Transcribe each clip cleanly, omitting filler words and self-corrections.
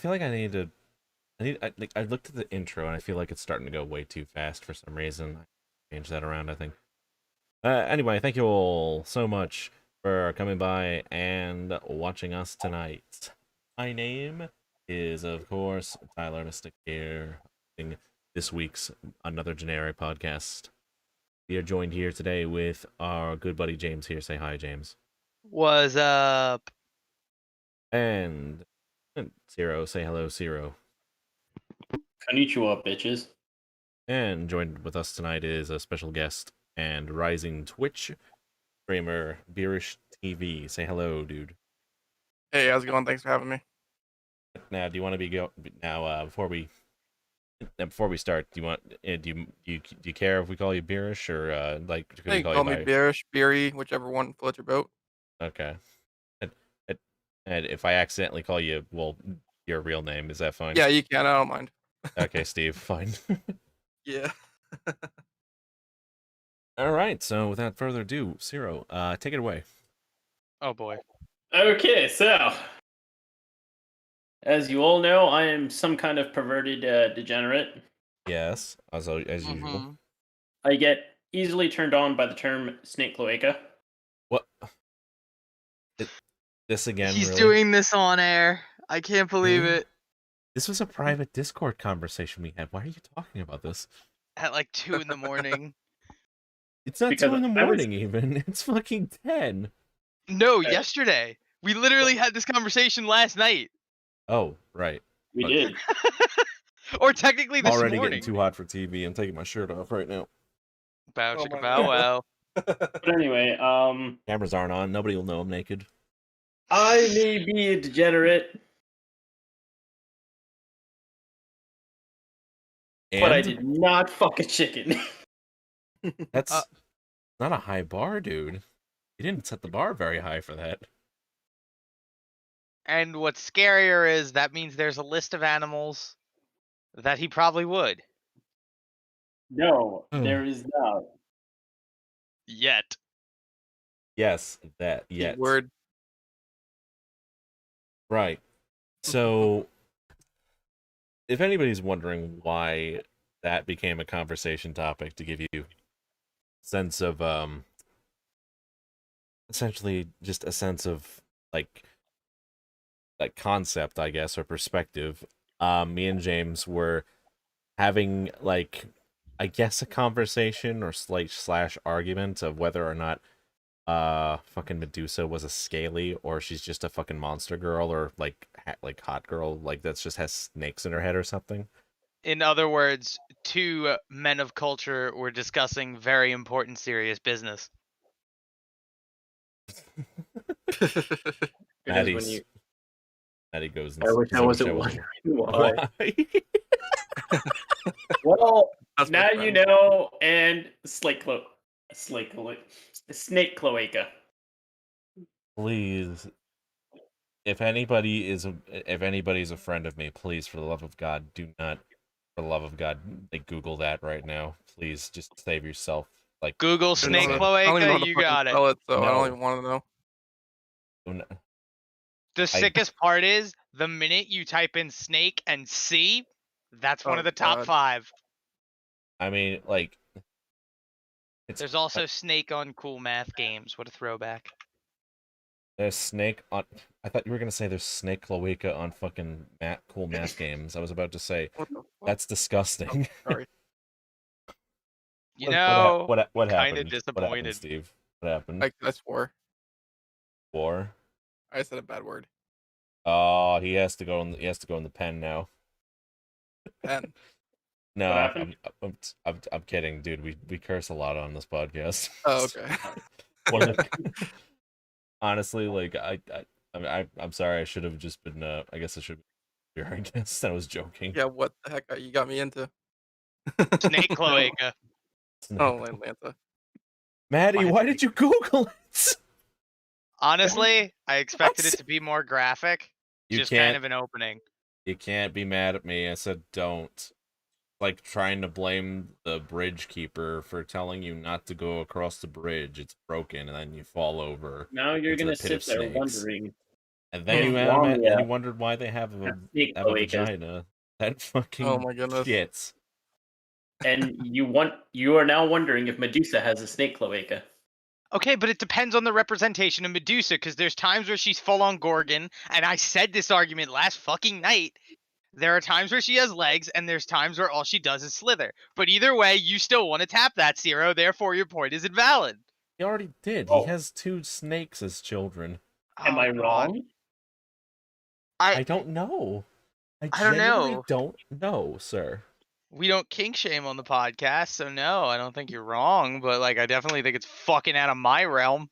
feel like I looked at the intro and I feel like it's starting to go way too fast for some reason. I change that around, I think. Anyway, thank you all so much for coming by and watching us tonight. My name is, of course, Tyler Mystic here, hosting this week's Another Generic podcast. We are joined here today with our good buddy James here. Say hi, James. What's up? And Zero. Say hello, Zero. Konnichiwa, bitches. And joined with us tonight is a special guest and rising Twitch streamer, Beerish TV. Say hello, dude. Hey, how's it going? Thanks for having me. Now, do you want to be now? Before we start, do you want do you care if we call you Beerish or like? Could Hey, we call me by... Bearish, Beery, whichever one floats your boat. Okay. And if I accidentally call you, well, your real name, is that fine? Yeah, you can. I don't mind. Okay, Steve, fine. Yeah. All right. So without further ado, Zero, take it away. Oh boy. Okay, so as you all know, I am some kind of perverted degenerate. Yes, as usual. I get easily turned on by the term snake cloaca. What? This again? He's really? doing this on air. I can't believe it. This was a private Discord conversation we had. Why are you talking about this? At like 2 a.m. It's not Because 2 in the I was- morning even. It's fucking 10. No, Okay. yesterday. We literally had this conversation last night. Oh, right. We Okay. did. Or technically this Already morning. getting too hot for TV. I'm taking my shirt off right now. Bow Oh chicka my bow wow. But anyway, Cameras aren't on. Nobody will know I'm naked. I may be a degenerate, but I And did not fuck a chicken. that's not a high bar, dude. You didn't set the bar very high for that. And what's scarier is that means there's a list of animals that he probably would. No, Oh. there is not. Yet. Yes, that. Yes. Word. Right. So, if anybody's wondering why that became a conversation topic, to give you a sense of, essentially just a sense of, like concept, I guess, or perspective, me and James were having, like, I guess a conversation or slash argument of whether or not fucking Medusa was a scaly or she's just a fucking monster girl or like hot girl like that's just has snakes in her head or something. In other words, 2 men of culture were discussing very important, serious business. Because when Maddie goes. I wish I wasn't wondering why. Well, That's my now friend. you know, and snake cloaca. Please, if anybody's a friend of me, please, for the love of God, do not, for the love of God, like, Google that right now. Please, just save yourself. Like, Google I don't snake even know how cloaca, to you fucking got it. spell it, so I No. don't even want to know. The sickest part is, the minute you type in snake and see, that's one Oh, of the top God. 5. I mean, like, There's also snake on cool math games. What a throwback. there's snake on. I thought you were gonna say there's snake cloaca on fucking cool math games. I was about to say What the fuck? that's disgusting. Sorry. You know, what kinda happened? What happened, disappointed. Steve? What happened? I swore. War? I said a bad word. Oh, he has to go in the pen now. Pen. No, What happened? I'm kidding, dude. We curse a lot on this podcast. Oh, okay. One of the- honestly, like I'm sorry. I should have just been. I guess I should be your guest. I was joking. Yeah, what the heck you got me into? Snake cloaca. Oh, Atlanta. Maddie, why did you Google it? Honestly, I expected it to be more graphic. You Just can't. kind of an opening. You can't be mad at me. I said don't. Like trying to blame the bridge keeper for telling you not to go across the bridge. It's broken, and then you fall over. Now you're Into gonna the pit sit of there snakes. wondering And then you Lamia. wondered why they have a Snake have a cloacas. vagina. That fucking Oh my goodness. shits. And you are now wondering if Medusa has a snake cloaca. Okay, but it depends on the representation of Medusa, because there's times where she's full on Gorgon, and I said this argument last fucking night. There are times where she has legs, and there's times where all she does is slither. But either way, you still want to tap that, Zero, therefore your point is invalid. He already did. He Oh. has 2 snakes as children. Am Oh, I God. wrong? I don't know. I don't genuinely know. don't know, sir. We don't kink shame on the podcast, so no, I don't think you're wrong, but like I definitely think it's fucking out of my realm.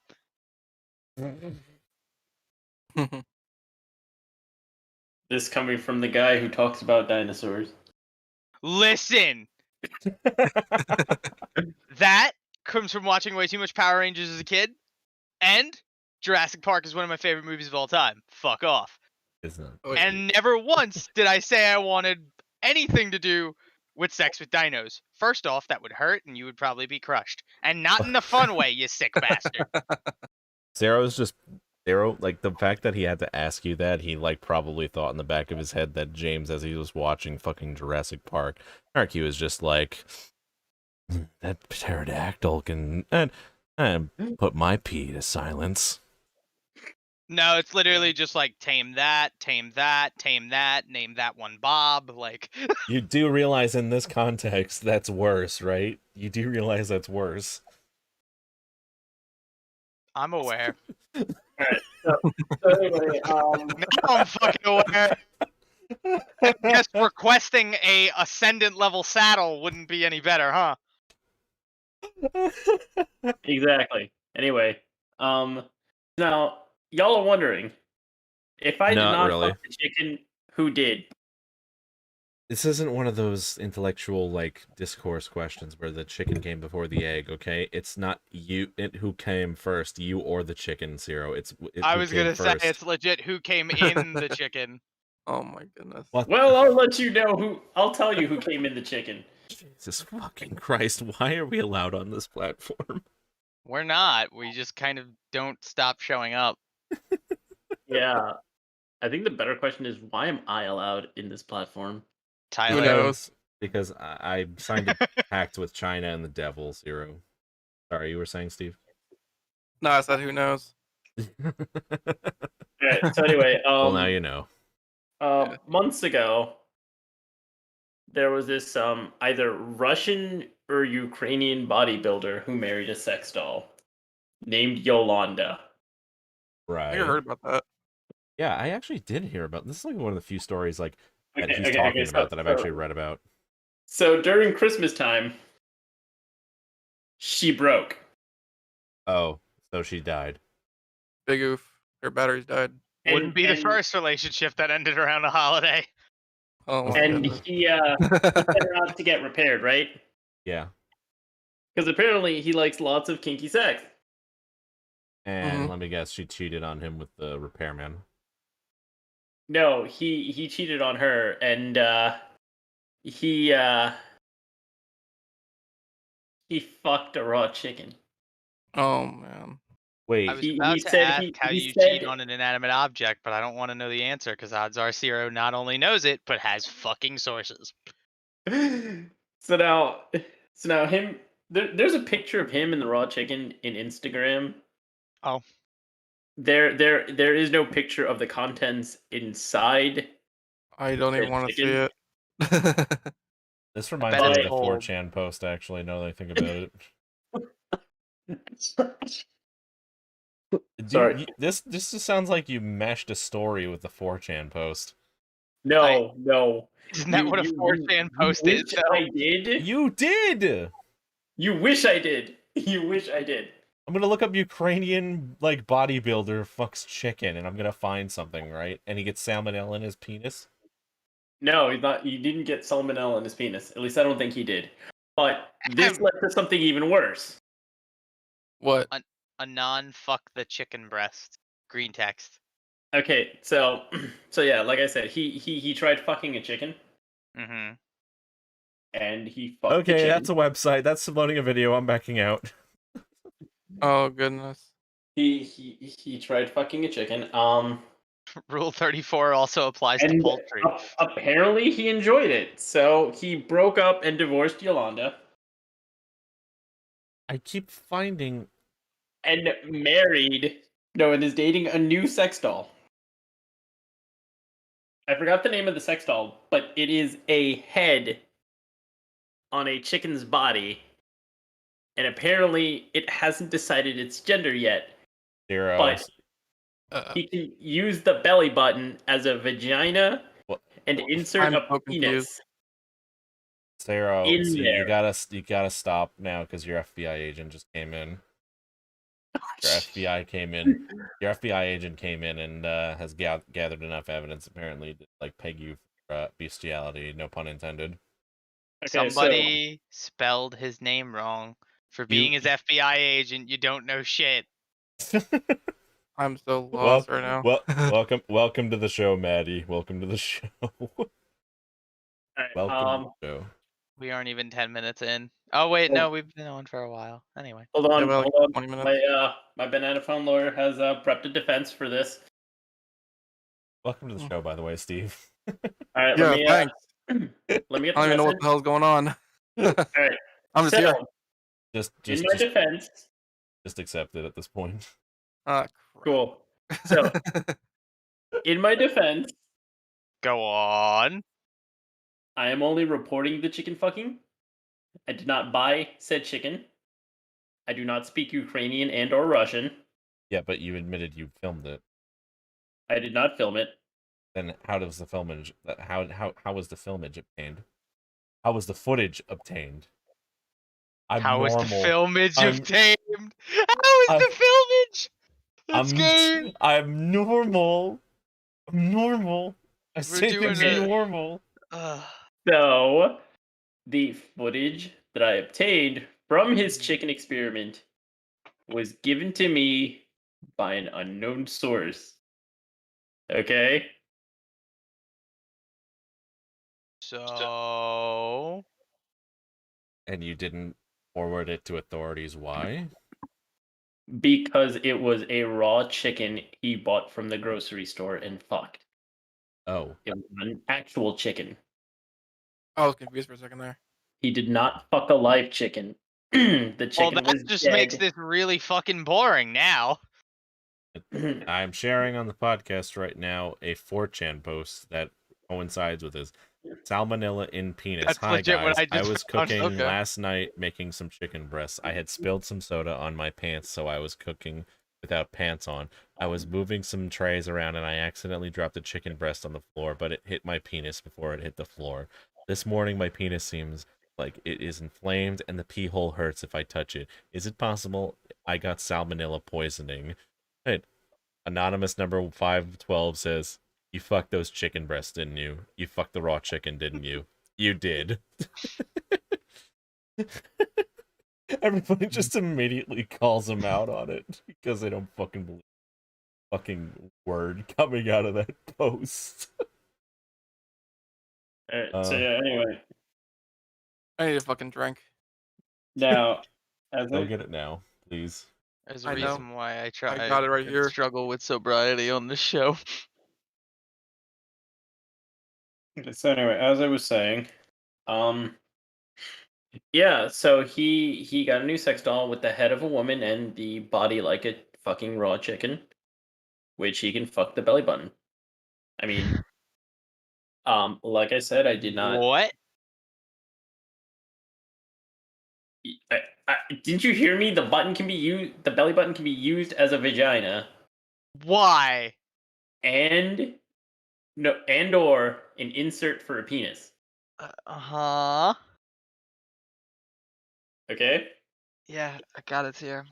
This coming from the guy who talks about dinosaurs. Listen, that comes from watching way too much Power Rangers as a kid, and Jurassic Park is one of my favorite movies of all time. Fuck off. Isn't it? Oh, And never once did I say I wanted anything to do with sex with dinos. First off, that would hurt and you would probably be crushed. And not in the fun way, you sick bastard. Zero, like, the fact that he had to ask you that, he, like, probably thought in the back of his head that James, as he was watching fucking Jurassic Park, he was just like, that pterodactyl can and put my pee to silence. No, it's literally just like tame that, tame that, tame that, name that one Bob. Like, You do realize in this context that's worse, right? You do realize that's worse. I'm aware. Alright, so anyway, Now I'm fucking aware. I guess requesting a ascendant level saddle wouldn't be any better, huh? exactly. Anyway, now y'all are wondering if I did Not not really. fuck the chicken, who did? This isn't one of those intellectual, like, discourse questions where the chicken came before the egg, okay? It's not who came first, you or the chicken, Zero. I who was came gonna say first. it's legit who came in the chicken. Oh my goodness. What? Well, I'll let you know who. I'll tell you who came in the chicken. Jesus fucking Christ, why are we allowed on this platform? We're not. We just kind of don't stop showing up. Yeah, I think the better question is why am I allowed in this platform? Tyler. knows? Because I signed a pact with China and the devil, Zero. Sorry, you were saying, Steve? No, I said who knows. Alright, so anyway, Well, now you know. months ago, there was this either Russian or Ukrainian bodybuilder who married a sex doll named Yolanda. I Right. never heard about that. Yeah, I actually did hear about this. Is like one of the few stories like that Okay, he's okay, talking so- about that I've so- actually read about. So during Christmas time, she broke. Oh, so she died. Big oof. Her batteries died. Wouldn't be the and- first relationship that ended around a holiday. Oh my And goodness. he sent her out to get repaired, right? Yeah. Because apparently he likes lots of kinky sex. And Mhm. let me guess, she cheated on him with the repairman. No, he cheated on her, and he fucked a raw chicken. Oh man. Wait, I was He- about he to said ask he- how he you said- cheat on an inanimate object, but I don't want to know the answer because odds are Zero not only knows it, but has fucking sources. so now him. There's a picture of him and the raw chicken in Instagram. Oh. There is no picture of the contents inside. I don't even Dead want to see chicken? it. this reminds bet me of it's the cold. 4chan post, actually, now that I think about it. Sorry. This just sounds like you meshed a story with the 4chan post. No. Isn't that what a 4chan post is? Wish though? I did. You did! You wish I did. You wish I did. I'm gonna look up Ukrainian, like, bodybuilder fucks chicken, and I'm gonna find something, right? And he gets salmonella in his penis? No, he's not. He didn't get salmonella in his penis. At least I don't think he did. But this Ahem. led to something even worse. What? A non-fuck the chicken breast. Green text. Okay, so yeah, like I said, he tried fucking a chicken, Mm-hmm. and he fucked the Okay, chicken. that's a website. That's loading a video. I'm backing out. Oh goodness. He tried fucking a chicken. Rule 34 also applies to And poultry. apparently he enjoyed it, so he broke up and divorced Yolanda I keep finding and married. No, and is dating a new sex doll. I forgot the name of the sex doll, but it is a head on a chicken's body, and apparently it hasn't decided its gender yet. zero. But he can use the belly button as a vagina What? and insert I'm a so confused. penis Sarah, in see, there. you gotta stop now because your FBI agent just came in. Your FBI came in. Your FBI agent came in and has gathered enough evidence apparently to like peg you for bestiality. No pun intended. Okay, Somebody spelled his name wrong. For being his FBI agent, you don't know shit. I'm so lost right now. welcome to the show, Maddie. Welcome to the show. Alright, Welcome to the show. We aren't even 10 minutes in. Oh wait, Well- no, we've been on for a while. Anyway. hold on, about, like, hold on. 20 minutes. My banana phone lawyer has prepped a defense for this. Welcome to the show, by the way, Steve. All right, Yeah, let me thanks. let me get I don't the even know what message. the hell's going on. All right, I'm just so here. in my defense, just accept it at this point. Crap. cool. So in my defense, Go on. I am only reporting the chicken fucking. I did not buy said chicken. I do not speak Ukrainian and or Russian. Yeah, but you admitted you filmed it. I did not film it. Then how does the filmage? How was the filmage obtained? How was the footage obtained? I'm How was the normal. filmage I'm- obtained? How is the filmage? That's good. I'm normal. I'm normal. I say doing things it. are normal. So the footage that I obtained from his chicken experiment was given to me by an unknown source. Okay? So And you didn't forward it to authorities. Why? Because it was a raw chicken he bought from the grocery store and fucked. Oh, It was an actual chicken. I was confused for a second there. He did not fuck a live chicken. The well, chicken that was just dead. makes this really fucking boring now. I'm sharing on the podcast right now a 4chan post that coincides with his salmonella in penis. That's Hi legit what guys, I I just was found. cooking Okay. last night, making some chicken breasts. I had spilled some soda on my pants, so I was cooking without pants on. I was moving some trays around and I accidentally dropped a chicken breast on the floor, but it hit my penis before it hit the floor. This morning my penis seems like it is inflamed and the pee hole hurts if I touch it. Is it possible I got salmonella poisoning? Hey, anonymous number 512 says, "You fucked those chicken breasts, didn't you? You fucked the raw chicken, didn't you? You did." Everybody just immediately calls him out on it because they don't fucking believe fucking word coming out of that post. Alright, so yeah, anyway. I need a fucking drink. Now, as Go I get it now, please. There's a I know. reason why I try. I got it right and here. Struggle with sobriety on this show. So anyway, as I was saying, yeah, so he got a new sex doll with the head of a woman and the body like a fucking raw chicken, which he can fuck the belly button. I mean, like I said, I did not. What? Didn't you hear me? The button can be used. The belly button can be used as a vagina, Why? and or an insert for a penis. Huh? Okay. Yeah, I got it here.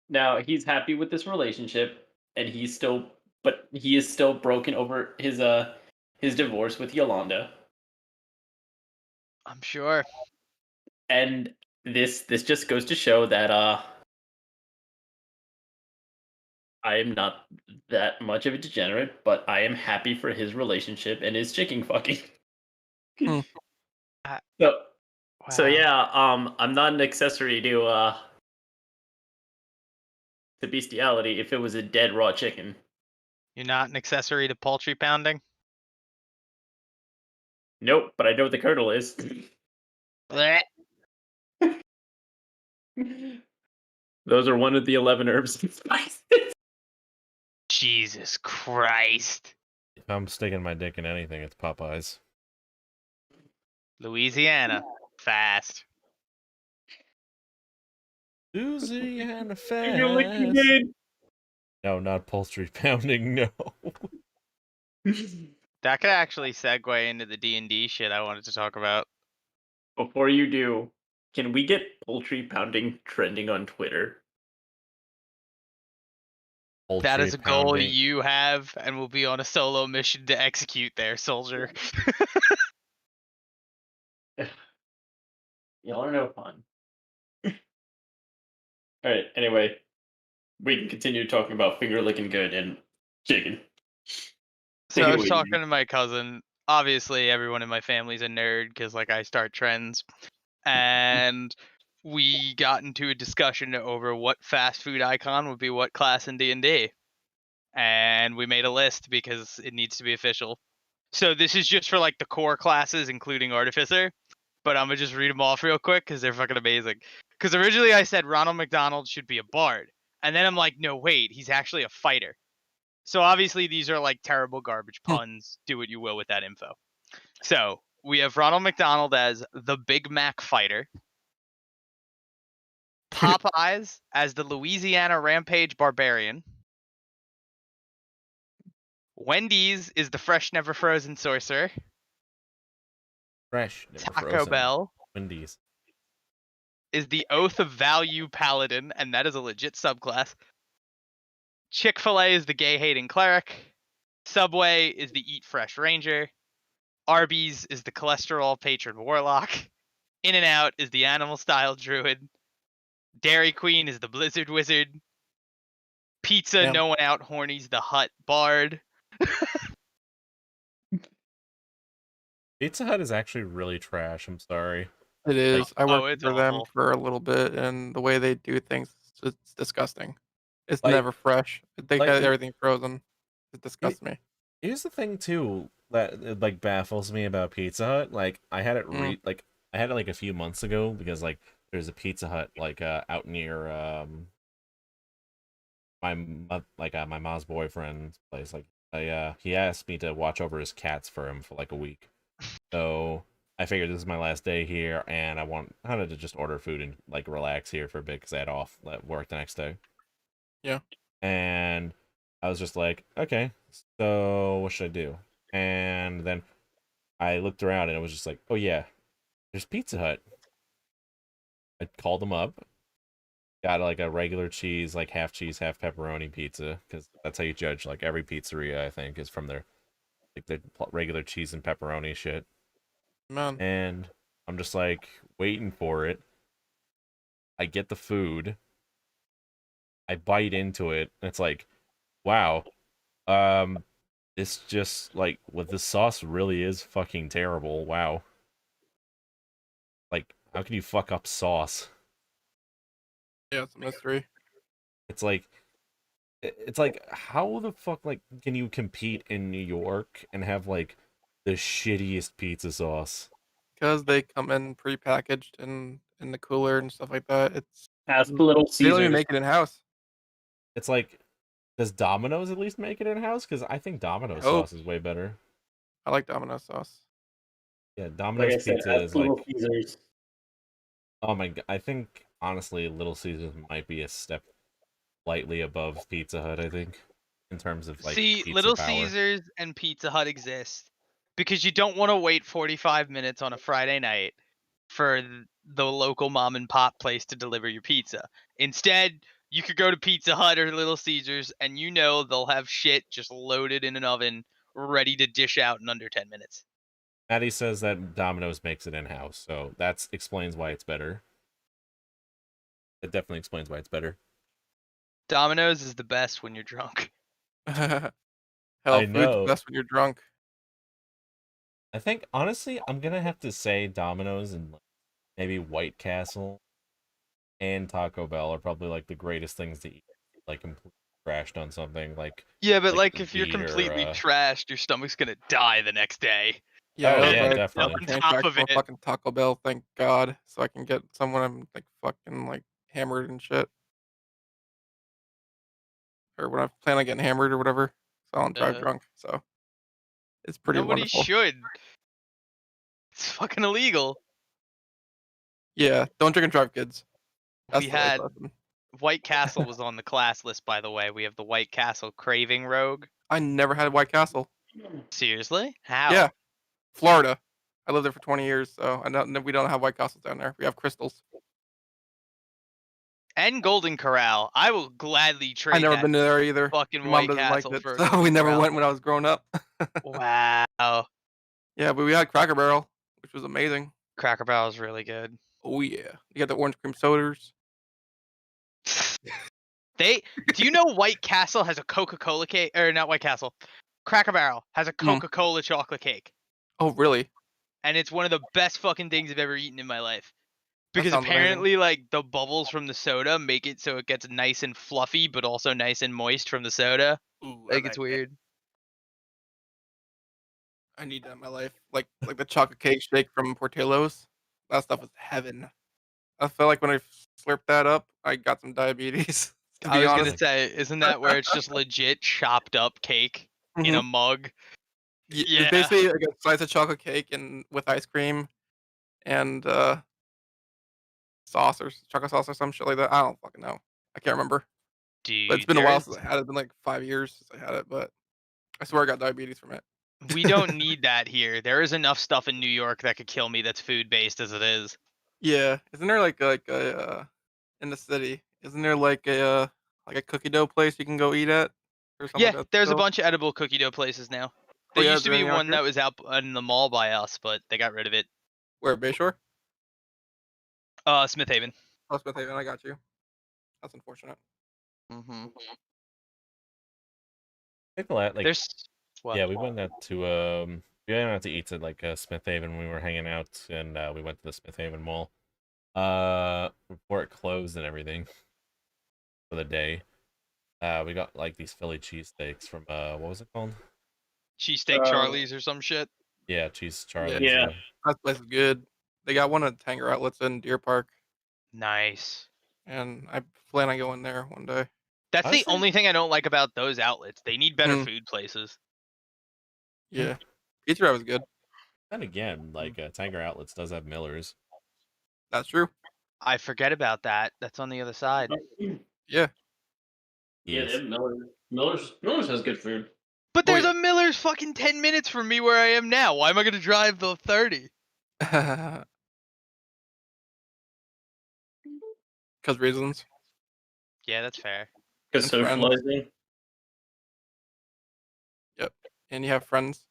Now he's happy with this relationship, and he is still broken over his divorce with Yolanda. I'm sure. And this just goes to show that I am not that much of a degenerate, but I am happy for his relationship and his chicken fucking. Hmm. So Wow. yeah, I'm not an accessory to bestiality if it was a dead raw chicken. You're not an accessory to poultry pounding? Nope, but I know what the kernel is. Blech. Those are one of the 11 herbs and spices. Jesus Christ. If I'm sticking my dick in anything, it's Popeyes. Louisiana. Fast. Louisiana Finger licking fast. good. No, not poultry pounding. No. That could actually segue into the D&D shit I wanted to talk about. Before you do, can we get poultry pounding trending on Twitter? Poultry That is a goal pounding. you have and will be on a solo mission to execute there, soldier. Y'all are no fun. Alright, anyway. We can continue talking about finger licking good and chicken. So Take I it was away, talking Nate. to my cousin. Obviously, everyone in my family's a nerd because, like, I start trends. And we got into a discussion over what fast food icon would be what class in D&D. And we made a list because it needs to be official. So this is just for, like, the core classes, including Artificer. But I'm going to just read them off real quick because they're fucking amazing. Because originally I said Ronald McDonald should be a bard. And then I'm like, no, wait, he's actually a fighter. So obviously these are like terrible garbage puns. Do what you will with that info. So we have Ronald McDonald as the Big Mac fighter. Popeyes as the Louisiana Rampage Barbarian. Wendy's is the fresh, never frozen sorcerer. Fresh, never Taco frozen. Bell Wendy's. is the Oath of Value Paladin, and that is a legit subclass. Chick-fil-A is the gay-hating cleric. Subway is the Eat Fresh Ranger. Arby's is the cholesterol patron warlock. In-N-Out is the animal-style druid. Dairy Queen is the Blizzard Wizard. Pizza Damn. No One Out Horny's the Hut Bard. Pizza Hut is actually really trash. I'm sorry. It is. I worked it's for them awful. for a little bit, and the way they do things, it's disgusting. It's Like- never fresh. They like- got everything frozen. It disgusts me. Here's the thing too that like baffles me about Pizza Hut. Like I had it I had it like a few months ago because like there's a Pizza Hut like out near my mom's boyfriend's place. Like he asked me to watch over his cats for him for like a week. So I figured this is my last day here, and I wanted to just order food and like relax here for a bit because I had off at work the next day. Yeah. And I was just like, okay, so what should I do? And then I looked around and it was just like, oh yeah, there's Pizza Hut. I called them up, got like a regular cheese, like half cheese, half pepperoni pizza, because that's how you judge like every pizzeria, I think, is from their like the regular cheese and pepperoni shit. Man. And I'm just like waiting for it. I get the food. I bite into it. And it's like, wow, this just like what this sauce really is fucking terrible. Wow. Like, how can you fuck up sauce? Yeah, it's a mystery. It's like how the fuck like can you compete in New York and have like the shittiest pizza sauce? Because they come in prepackaged and in the cooler and stuff like that. It's Ask Little they don't even Caesars. make it in house. It's like, does Domino's at least make it in house? Because I think Domino's Oh. sauce is way better. I like Domino's sauce. Yeah, Like Domino's I said, pizza ask is Little like, Caesars. oh my god. I think honestly, Little Caesars might be a step lightly above Pizza Hut. I think in terms of like See, pizza Little power. Caesars and Pizza Hut exist because you don't want to wait 45 minutes on a Friday night for the local mom and pop place to deliver your pizza. Instead, you could go to Pizza Hut or Little Caesars and you know they'll have shit just loaded in an oven ready to dish out in under 10 minutes. Maddie says that Domino's makes it in house, so that explains why it's better. It definitely explains why it's better. Domino's is the best when you're drunk. Hell, I food's know. best when you're drunk. I think honestly, I'm gonna have to say Domino's and like, maybe White Castle and Taco Bell are probably like the greatest things to eat. Like crashed on something like Yeah, but like like the if you're beat or completely trashed, your stomach's gonna die the next day. Yeah, Oh that's yeah, why And I got definitely. on train top tracks of from a it, fucking Taco Bell, thank God, so I can get someone I'm like fucking like hammered and shit, or when I plan on getting hammered or whatever, so I don't drive uh, drunk. So it's pretty nobody wonderful. should. It's fucking illegal. Yeah, don't drink and drive, kids. That's We the life had lesson. White Castle was on the class list, by the way. We have the White Castle Craving Rogue. I never had White Castle. Seriously? How? Yeah, Florida. I lived there for 20 years, so I know we don't have White Castles down there. We have Crystals. And Golden Corral. I will gladly I trade never that been there either. fucking My mom White doesn't like Castle it, for a so we Golden never Corral. went when I was growing up. Wow. Yeah, but we had Cracker Barrel, which was amazing. Cracker Barrel is really good. Oh yeah, you got the orange cream sodas. Do you know White Castle has a Coca-Cola cake, or not White Castle? Cracker Barrel has a Mm. Coca-Cola chocolate cake, Oh really? and it's one of the best fucking things I've ever eaten in my life. That Because sounds amazing. apparently, like the bubbles from the soda make it so it gets nice and fluffy, but also nice and moist from the soda. Ooh, I Like like it's that. weird. I need that in my life. Like the chocolate cake shake from Portillo's. That stuff is heaven. I feel like when I slurped that up, I got some diabetes. To I be was gonna honest, Like, say, isn't that where it's just legit chopped up cake in a Mhm. mug? It's Yeah, basically like a slice of chocolate cake and with ice cream and sauce or chocolate sauce or some shit like that. I don't fucking know. I can't remember. But it's dude, been a while since I had it. It's been like 5 years since I had it, but I swear I got diabetes from it. we don't need that here. There is enough stuff in New York that could kill me that's food based as it is. Yeah, isn't there like a in the city? Isn't there like a cookie dough place you can go eat at or something Yeah, like that there's a still? bunch of edible cookie dough places now. Oh There yeah, used is to there be any out one here? that was out in the mall by us, but they got rid of it. Where Bayshore? Smith Haven. Oh, Smith Haven. I got you. That's unfortunate. Mm-hmm. I think a lot, like There's what? yeah, we went out to eat at like Smith Haven when we were hanging out, and we went to the Smith Haven Mall before it closed and everything for the day. We got like these Philly cheesesteaks from what was it called? Cheesesteak Charlie's or some shit. Yeah, Cheese Yeah, Charlie's. Yeah. that place is good. They got one at Tanger Outlets in Deer Park, Nice. and I plan on going there one day. That's the Honestly, only thing I don't like about those outlets. They need better Mm. food places. Yeah, Pizza Hut was good. then again, like Tiger Outlets does have Miller's. That's true. I forget about that. That's on the other side. Yeah. Yeah, they Yes. have Miller's has good food. But Oh there's yeah. a Miller's fucking 10 minutes from me where I am now. Why am I going to drive the 30? Because reasons Yeah, that's fair. Because and friends. socializing. Yep. And you have friends.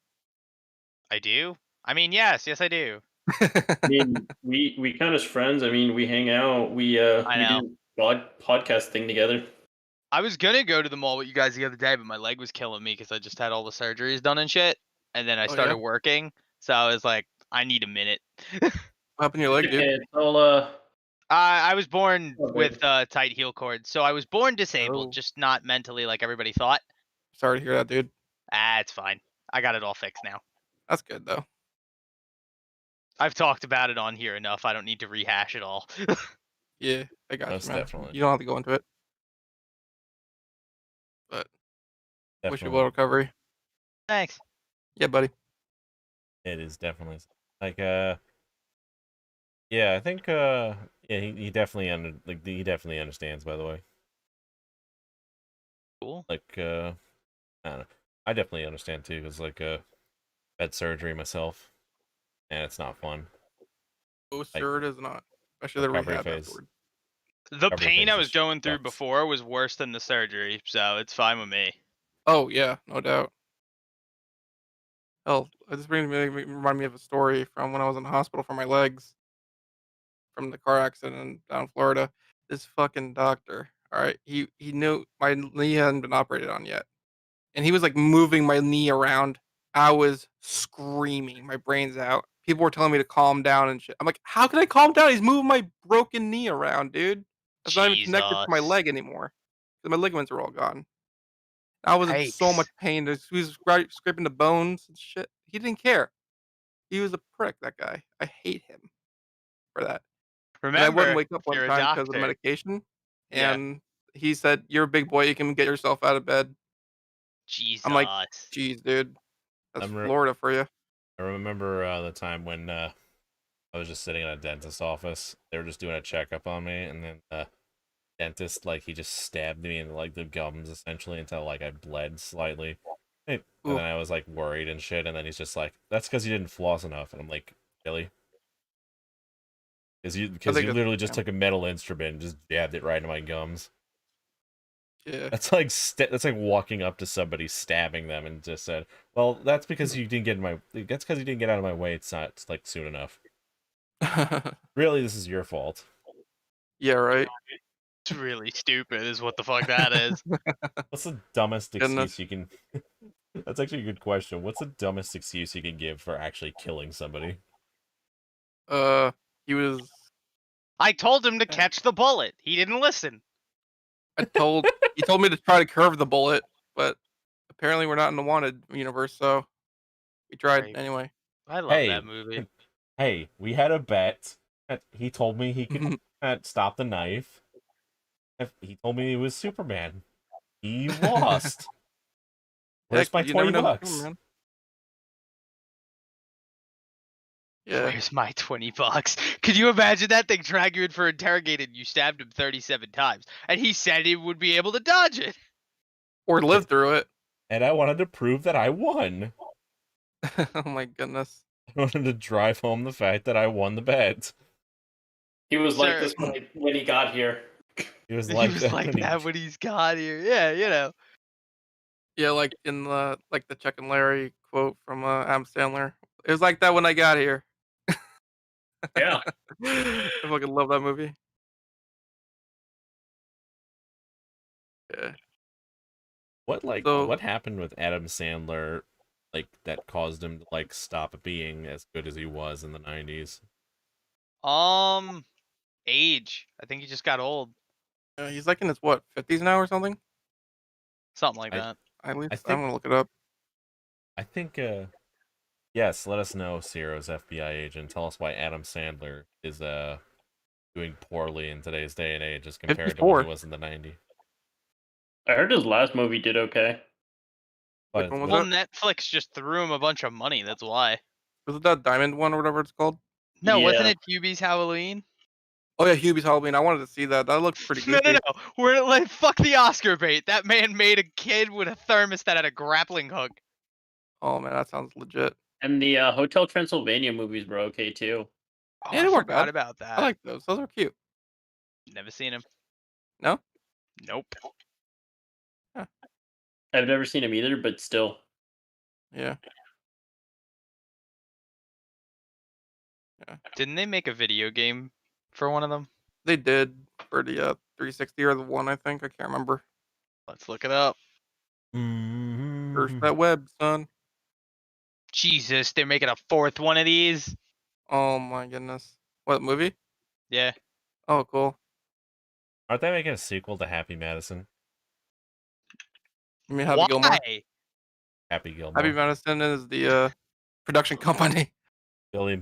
I do? I mean, yes, I do. I mean, we count as friends. I mean, we hang out. I We know. do podcast thing together. I was going to go to the mall with you guys the other day, but my leg was killing me because I just had all the surgeries done and shit. And then I Oh started yeah. working. So I was like, I need a minute. What happened to your leg, Okay, dude? it's all I was born Oh, with tight heel cords. So I was born disabled, Oh. just not mentally like everybody thought. Sorry to hear that, dude. It's fine. I got it all fixed now. That's good though. I've talked about it on here enough. I don't need to rehash it all. Yeah, I got Most you, man. definitely. You don't have to go into it, but wish you well Definitely. recovery. Thanks. Yeah, buddy. It is definitely like yeah, I think yeah, he definitely he definitely understands, by the way. Cool. Like I don't know. I definitely understand too, cuz like had surgery myself and it's not fun. Oh, Like, sure it is not. Especially the the recovery rehab phase. afterward. The Recovery pain I phase was just going through sucks. before was worse than the surgery, so it's fine with me. Oh yeah, no doubt. Hell, this remind me of a story from when I was in the hospital for my legs from the car accident down in Florida. This fucking doctor, all right, he knew my knee hadn't been operated on yet, and he was like moving my knee around. I was screaming my brains out. People were telling me to calm down and shit. I'm like, how can I calm down? He's moving my broken knee around, dude. That's not even connected to my Jesus. leg anymore. 'Cause my ligaments are all gone. I was in so much Yikes. pain. He was scraping the bones and shit. He didn't care. He was a prick, that guy. I hate him for that. And I wouldn't Remember, wake up one you're a time because of the doctor. medication, Yeah. and he said, "You're a big boy. You can get yourself out of bed." I'm like, Jesus. "Jeez, dude, that's I'm re- Florida for you." I remember the time when I was just sitting in a dentist's office. They were just doing a checkup on me, and then the dentist, like, he just stabbed me in, like, the gums, essentially, until, like, I bled slightly. And Ooh, then I was, like, worried and shit, and then he's just like, that's because you didn't floss enough. And I'm like, really? I Because think you it's literally just yeah, took a metal instrument and just jabbed it right into my gums. yeah. That's like that's like walking up to somebody, stabbing them, and just said, "Well, that's because you didn't get in my. That's because you didn't get out of my way. It's not like soon enough. Really, this is your fault." Yeah, right. It's really stupid, is what the fuck that is. What's the dumbest excuse Goodness. you can? That's actually a good question. What's the dumbest excuse you can give for actually killing somebody? Uh, he was. I told him to catch the bullet. He didn't listen. He told me to try to curve the bullet, but apparently we're not in the wanted universe, so we tried Great. anyway. I love that Hey, movie. hey, we had a bet. He told me he could stop the knife. He told me he was Superman. He lost. Heck, Where's my you never 20 know, bucks? man. Yeah. Where's my 20 bucks? Could you imagine that? They drag you in for interrogated. You stabbed him 37 times. And he said he would be able to dodge it. Or live through it. And I wanted to prove that I won. Oh my goodness. I wanted to drive home the fact that I won the bet. He was like Sir, this when he got here. He was he like was that like when he. that when he's got here. Yeah, you know. Yeah, like in the Chuck and Larry quote from Adam Sandler. It was like that when I got here. Yeah. I fucking love that movie. Yeah. So What happened with Adam Sandler, like that caused him to like stop being as good as he was in the 90s? Age. I think he just got old. he's like in his what 50s now or something. Something like I that. At least I I'm think gonna look it up. I think yes, let us know, Ciro's FBI agent. Tell us why Adam Sandler is doing poorly in today's day and age as compared to when he 54. was in the 90s. I heard his last movie did okay. Which But one was Well, it? Netflix just threw him a bunch of money. That's why. Was it that diamond one or whatever it's called? No, wasn't Yeah. it Hubie's Halloween? Oh yeah, Hubie's Halloween. I wanted to see that. That looked pretty No, no, goofy. no. We're like, fuck the Oscar bait. That man made a kid with a thermos that had a grappling hook. Oh man, that sounds legit. And the Hotel Transylvania movies were okay too. Oh, Yeah, I they weren't forgot bad. about I that. like those. Those are cute. Never seen him. No? Nope. Yeah. I've never seen him either, but still. Yeah. Yeah. Didn't they make a video game for one of them? They did for the 360 or the one, I think. I can't remember. Let's look it up. First mm, that web, son. Jesus, they're making a fourth one of these. Oh my goodness. What movie? Yeah. Oh, cool. aren't they making a sequel to Happy Madison? You mean Happy Gilmore? Why? Happy Happy Gilmore. Madison is the production company. Billy.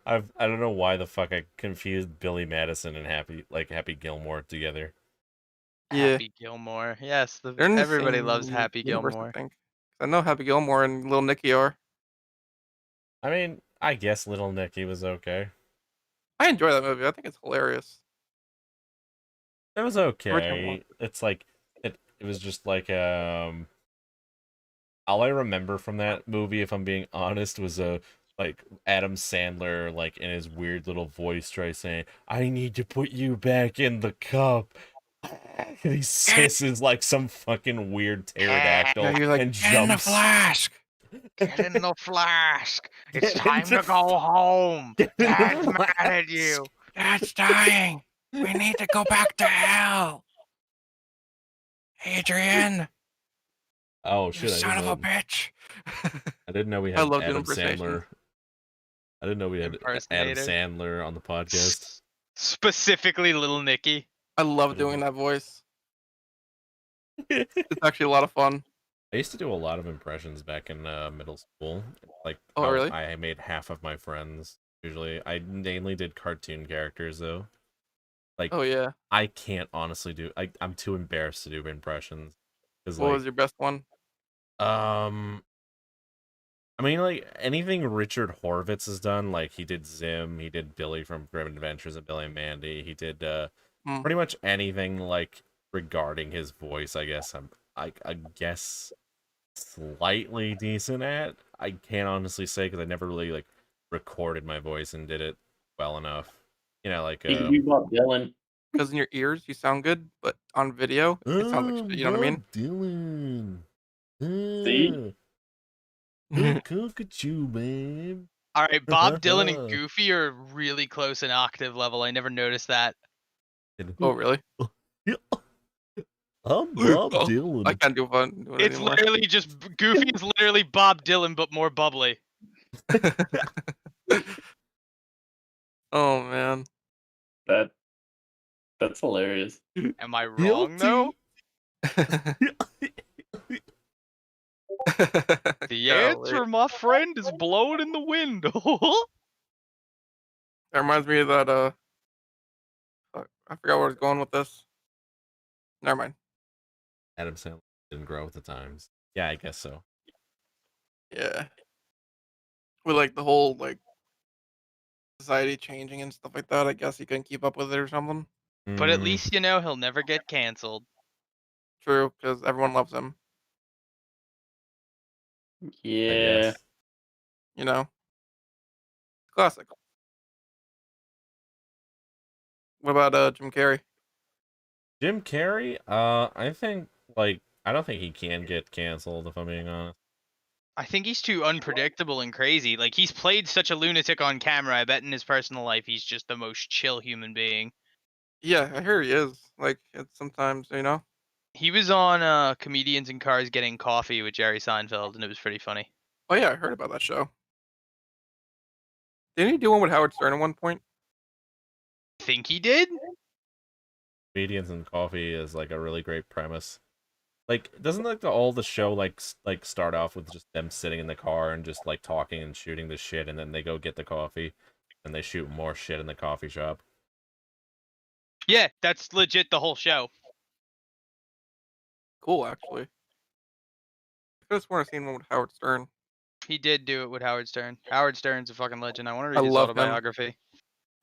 I don't know why the fuck I confused Billy Madison and Happy Gilmore together. Yeah. Happy Gilmore. Yes, They're in the everybody same loves Happy universe, I Gilmore. think. I know Happy Gilmore and Little Nicky are. I mean, I guess Little Nicky was okay. I enjoy that movie. I think it's hilarious. It was Original one. okay. It's like it was just like all I remember from that movie, if I'm being honest, was like Adam Sandler like in his weird little voice try saying, I need to put you back in the cup. And he hisses like some fucking weird Yeah, pterodactyl you're like, and get in the jumps. flask. Get in the flask. It's Get time into to go home. Get in the Dad's mad flask. at you. Dad's dying. We need to go back to hell. Adrian, Oh you shit! son of a bitch. I didn't know we I had love doing Adam impersonations. Sandler. I didn't know we had Adam Impersonator. Sandler on the podcast. Specifically Little Nicky. I love I didn't doing know. that voice. It's actually a lot of fun. I used to do a lot of impressions back in middle school. Like Oh, how really? I made half of my friends. Usually, I mainly did cartoon characters though. Like Oh, yeah. I can't honestly do. I'm too embarrassed to do impressions because What was your best one? um I mean like anything Richard Horvitz has done. Like he did Zim, he did Billy from Grim Adventures of Billy and Mandy. He did Hmm. pretty much anything like regarding his voice. I guess slightly decent at. I can't honestly say because I never really like recorded my voice and did it well enough. You know, like He can do Bob Dylan. Because in your ears, you sound good, but on video, it sounds like shit. You know what I mean? Bob Dylan. See? Look at you, man. All right, Bob Dylan and Goofy are really close in octave level. I never noticed that. Oh, really? I'm Bob Oh, Dylan. I can't do it It's anymore. literally just Goofy is literally Bob Dylan but more bubbly. Oh, man. That's hilarious. Am I wrong though? The Golly. answer, my friend, is blowing in the wind. That reminds me of that, fuck, I forgot where I was going with this. Never mind. Adam Sandler didn't grow with the times. Yeah, I guess so. Yeah. With, like, the whole, like, society changing and stuff like that, I guess he couldn't keep up with it or something. But at Mm, least you know he'll never get canceled. True, because everyone loves him, I Yeah. guess. you know? Classic. What about, Jim Carrey? Jim Carrey, I think like I don't think he can get canceled if I'm being honest. I think he's too unpredictable and crazy. Like he's played such a lunatic on camera. I bet in his personal life he's just the most chill human being. Yeah, I hear he is. Like, it's sometimes, you know? He was on Comedians in Cars Getting Coffee with Jerry Seinfeld, and it was pretty funny. Oh, yeah, I heard about that show. Didn't he do one with Howard Stern at one point? Think he did? Comedians and Coffee is like a really great premise. Like, doesn't like all the show like start off with just them sitting in the car and just like talking and shooting the shit, and then they go get the coffee, and they shoot more shit in the coffee shop. Yeah, that's legit the whole show. Cool, actually. I could have sworn I've seen one with Howard Stern. He did do it with Howard Stern. Howard Stern's a fucking legend. I want to I read his love him. autobiography.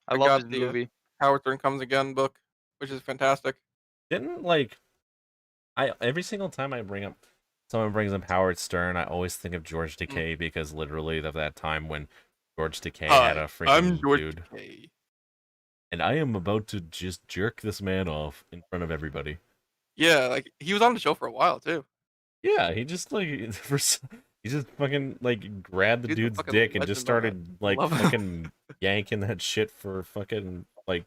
I I love got his the movie. Howard Stern Comes Again book, which is fantastic. Didn't like I every single time someone brings up Howard Stern, I always think of George Takei because literally of that time when George Takei had a freaking I'm George dude. Takei. And I am about to just jerk this man off in front of everybody. Yeah, like he was on the show for a while too. Yeah, he just like he just fucking like grabbed the He's a dude's fucking dick and just legend, man. started like Love him. fucking yanking that shit for fucking like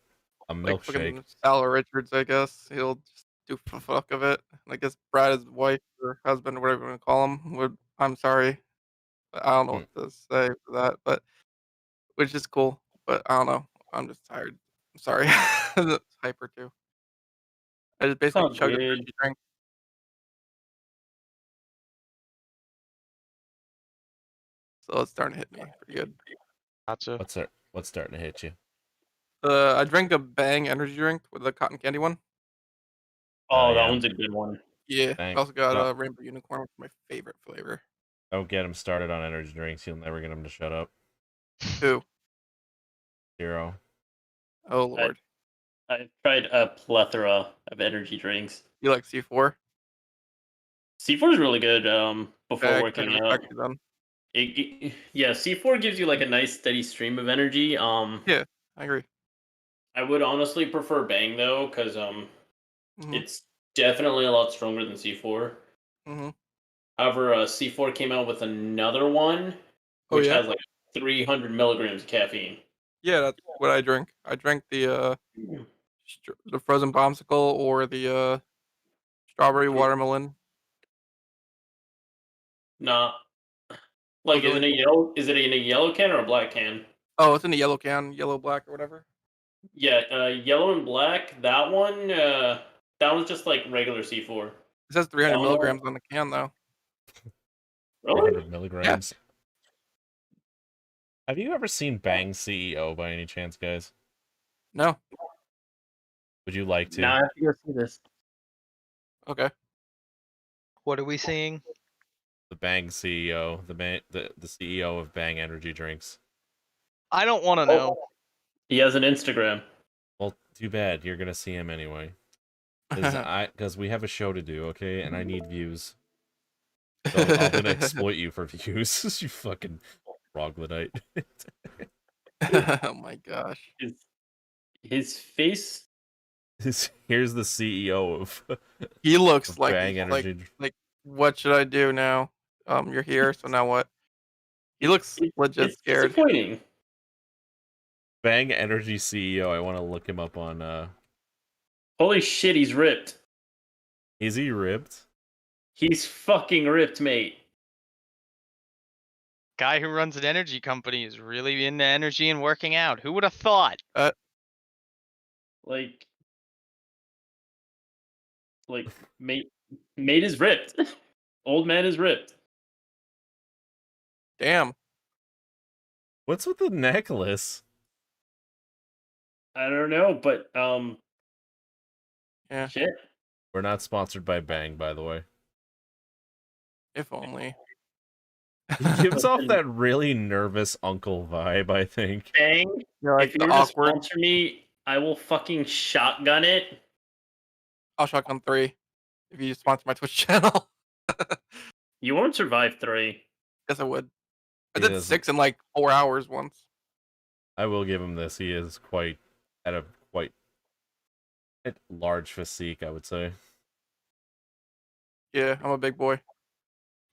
a Like milkshake. fucking Sal Richards, I guess. He'll just do for the fuck of it. I guess Brad, his wife or husband, or whatever you want to call him, would. I'm sorry, but I don't know Hmm. what to say for that. But which is cool. But I don't know. I'm just tired. I'm sorry. It's hyper too. I just basically Sounds chugged an good. energy drink, so it's starting to hit me pretty good. Gotcha. What's starting to hit you? I drank a Bang energy drink with the cotton candy one. Oh, that Yeah. one's a good one. Yeah, Bang. I also got No. a Rainbow Unicorn, which is my favorite flavor. Don't get him started on energy drinks. You'll never get him to shut up. Who? Zero. Oh lord, I've tried a plethora of energy drinks. you like C4? C4 is really good. Before Okay, I working can out, respect you then. Yeah, C4 gives you like a nice steady stream of energy. Yeah, I agree. I would honestly prefer Bang though, because Mhm, it's definitely a lot stronger than C4. mhm. However, C4 came out with another one, Oh which yeah, has like 300 milligrams of caffeine. yeah. That's what I drink. I drank the frozen popsicle or the strawberry watermelon. Nah, What like was it is it like? a yellow? Is it in a yellow can or a black can? Oh, it's in the yellow can, yellow black or whatever. Yeah, yellow and black. That one. That one's just like regular C4. It says 300 Oh. milligrams on the can though. Really? 300 milligrams. Have you ever seen Bang CEO by any chance, guys? No. Would you like to? Now I have to go see this. Okay. What are we seeing? The Bang CEO, the CEO of Bang Energy Drinks. I don't want to know. He has an Instagram. Well, too bad. You're gonna see him anyway. Because we have a show to do, okay? And I need views. So I'm gonna exploit you for views. You fucking troglodyte. Oh my gosh. His face. Here's the CEO of He looks like Bang he's Energy. like, what should I do now? You're here, so now what? He looks legit It's scared. disappointing. Bang Energy CEO. I want to look him up on. Holy shit, he's ripped. Is he ripped? He's fucking ripped, mate. Guy who runs an energy company is really into energy and working out. Who would have thought? Like, mate is ripped. Old man is ripped. Damn. What's with the necklace? I don't know, but Yeah. shit. We're not sponsored by Bang, by the way. If only. He gives off that really nervous uncle vibe, I think. Bang. You're like If you the were to awkward. sponsor me, I will fucking shotgun it. I'll shotgun 3 if you sponsor my Twitch channel. You won't survive 3. Yes, I would. I He did doesn't- 6 in like 4 hours once. I will give him this. He is quite large physique, I would say. Yeah, I'm a big boy.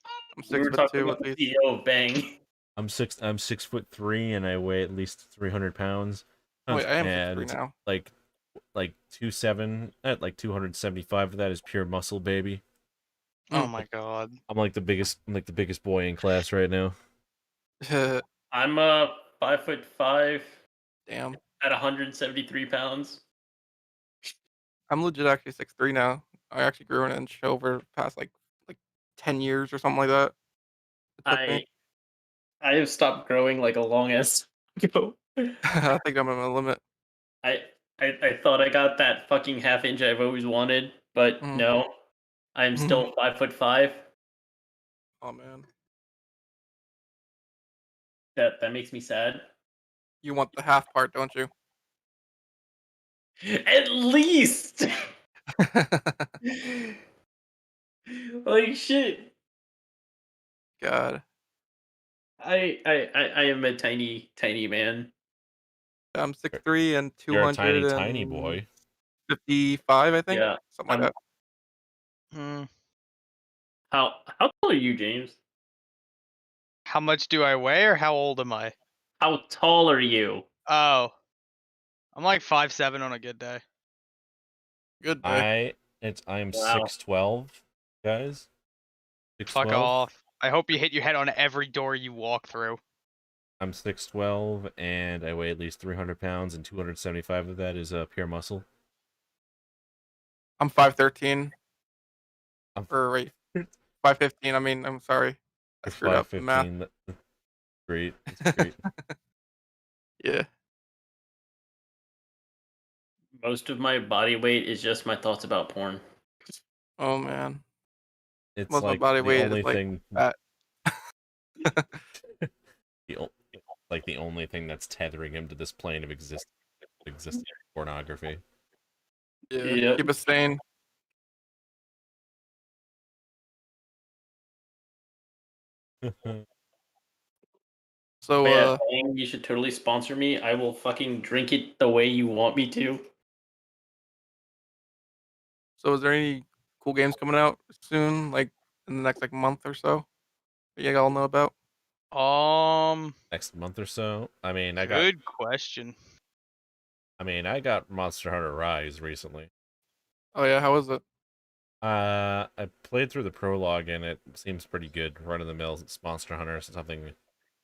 I'm We were 6'2" talking at about the least. CEO of Bang. I'm 6'3" and I weigh at least 300 pounds. Wait, I am 6'3" and now. like 2'7", at like 275 of that is pure muscle, baby. Oh Mm. my god. I'm like the biggest boy in class right now. I'm 5'5" Damn. at 173 pounds. I'm legit actually 6'3" now. I actually grew an inch over the past like 10 years or something like that. It took me. I have stopped growing like a long ass ago. I think I'm at my limit. I thought I got that fucking half inch I've always wanted, but Mhm. no. I'm still 5'5". Oh man. That makes me sad. You want the half part, don't you? At least like shit. God. I am a tiny man. I'm 6'3" and You're a tiny boy. 255, I think. Yeah. Something like that. Hmm. How tall are you, James? How much do I weigh or how old am I? How tall are you? Oh. I'm like 5'7" on a good day. Good day. I'm Wow. 6'12", guys. Fuck 6'12". off. I hope you hit your head on every door you walk through. I'm 6'12", and I weigh at least 300 pounds, and 275 of that is pure muscle. I'm 5'13". I'm Or wait, 5'15". I mean, I'm sorry. I screwed up the math. 5'15". That's great. That's great. Yeah. Most of my body weight is just my thoughts about porn. Oh man. It's Most of my like body the weight only is like thing. fat. The only thing that's tethering him to this plane of existing pornography. Yeah. Yep. Keep us sane. So But yeah, Bang, you should totally sponsor me. I will fucking drink it the way you want me to. so is there any cool games coming out soon, like in the next like month or so? That you all know about? Next month or so. I mean, Good question. I got Monster Hunter Rise recently. Oh yeah, how is it? I played through the prologue and it seems pretty good. Run of the mill Monster Hunter, something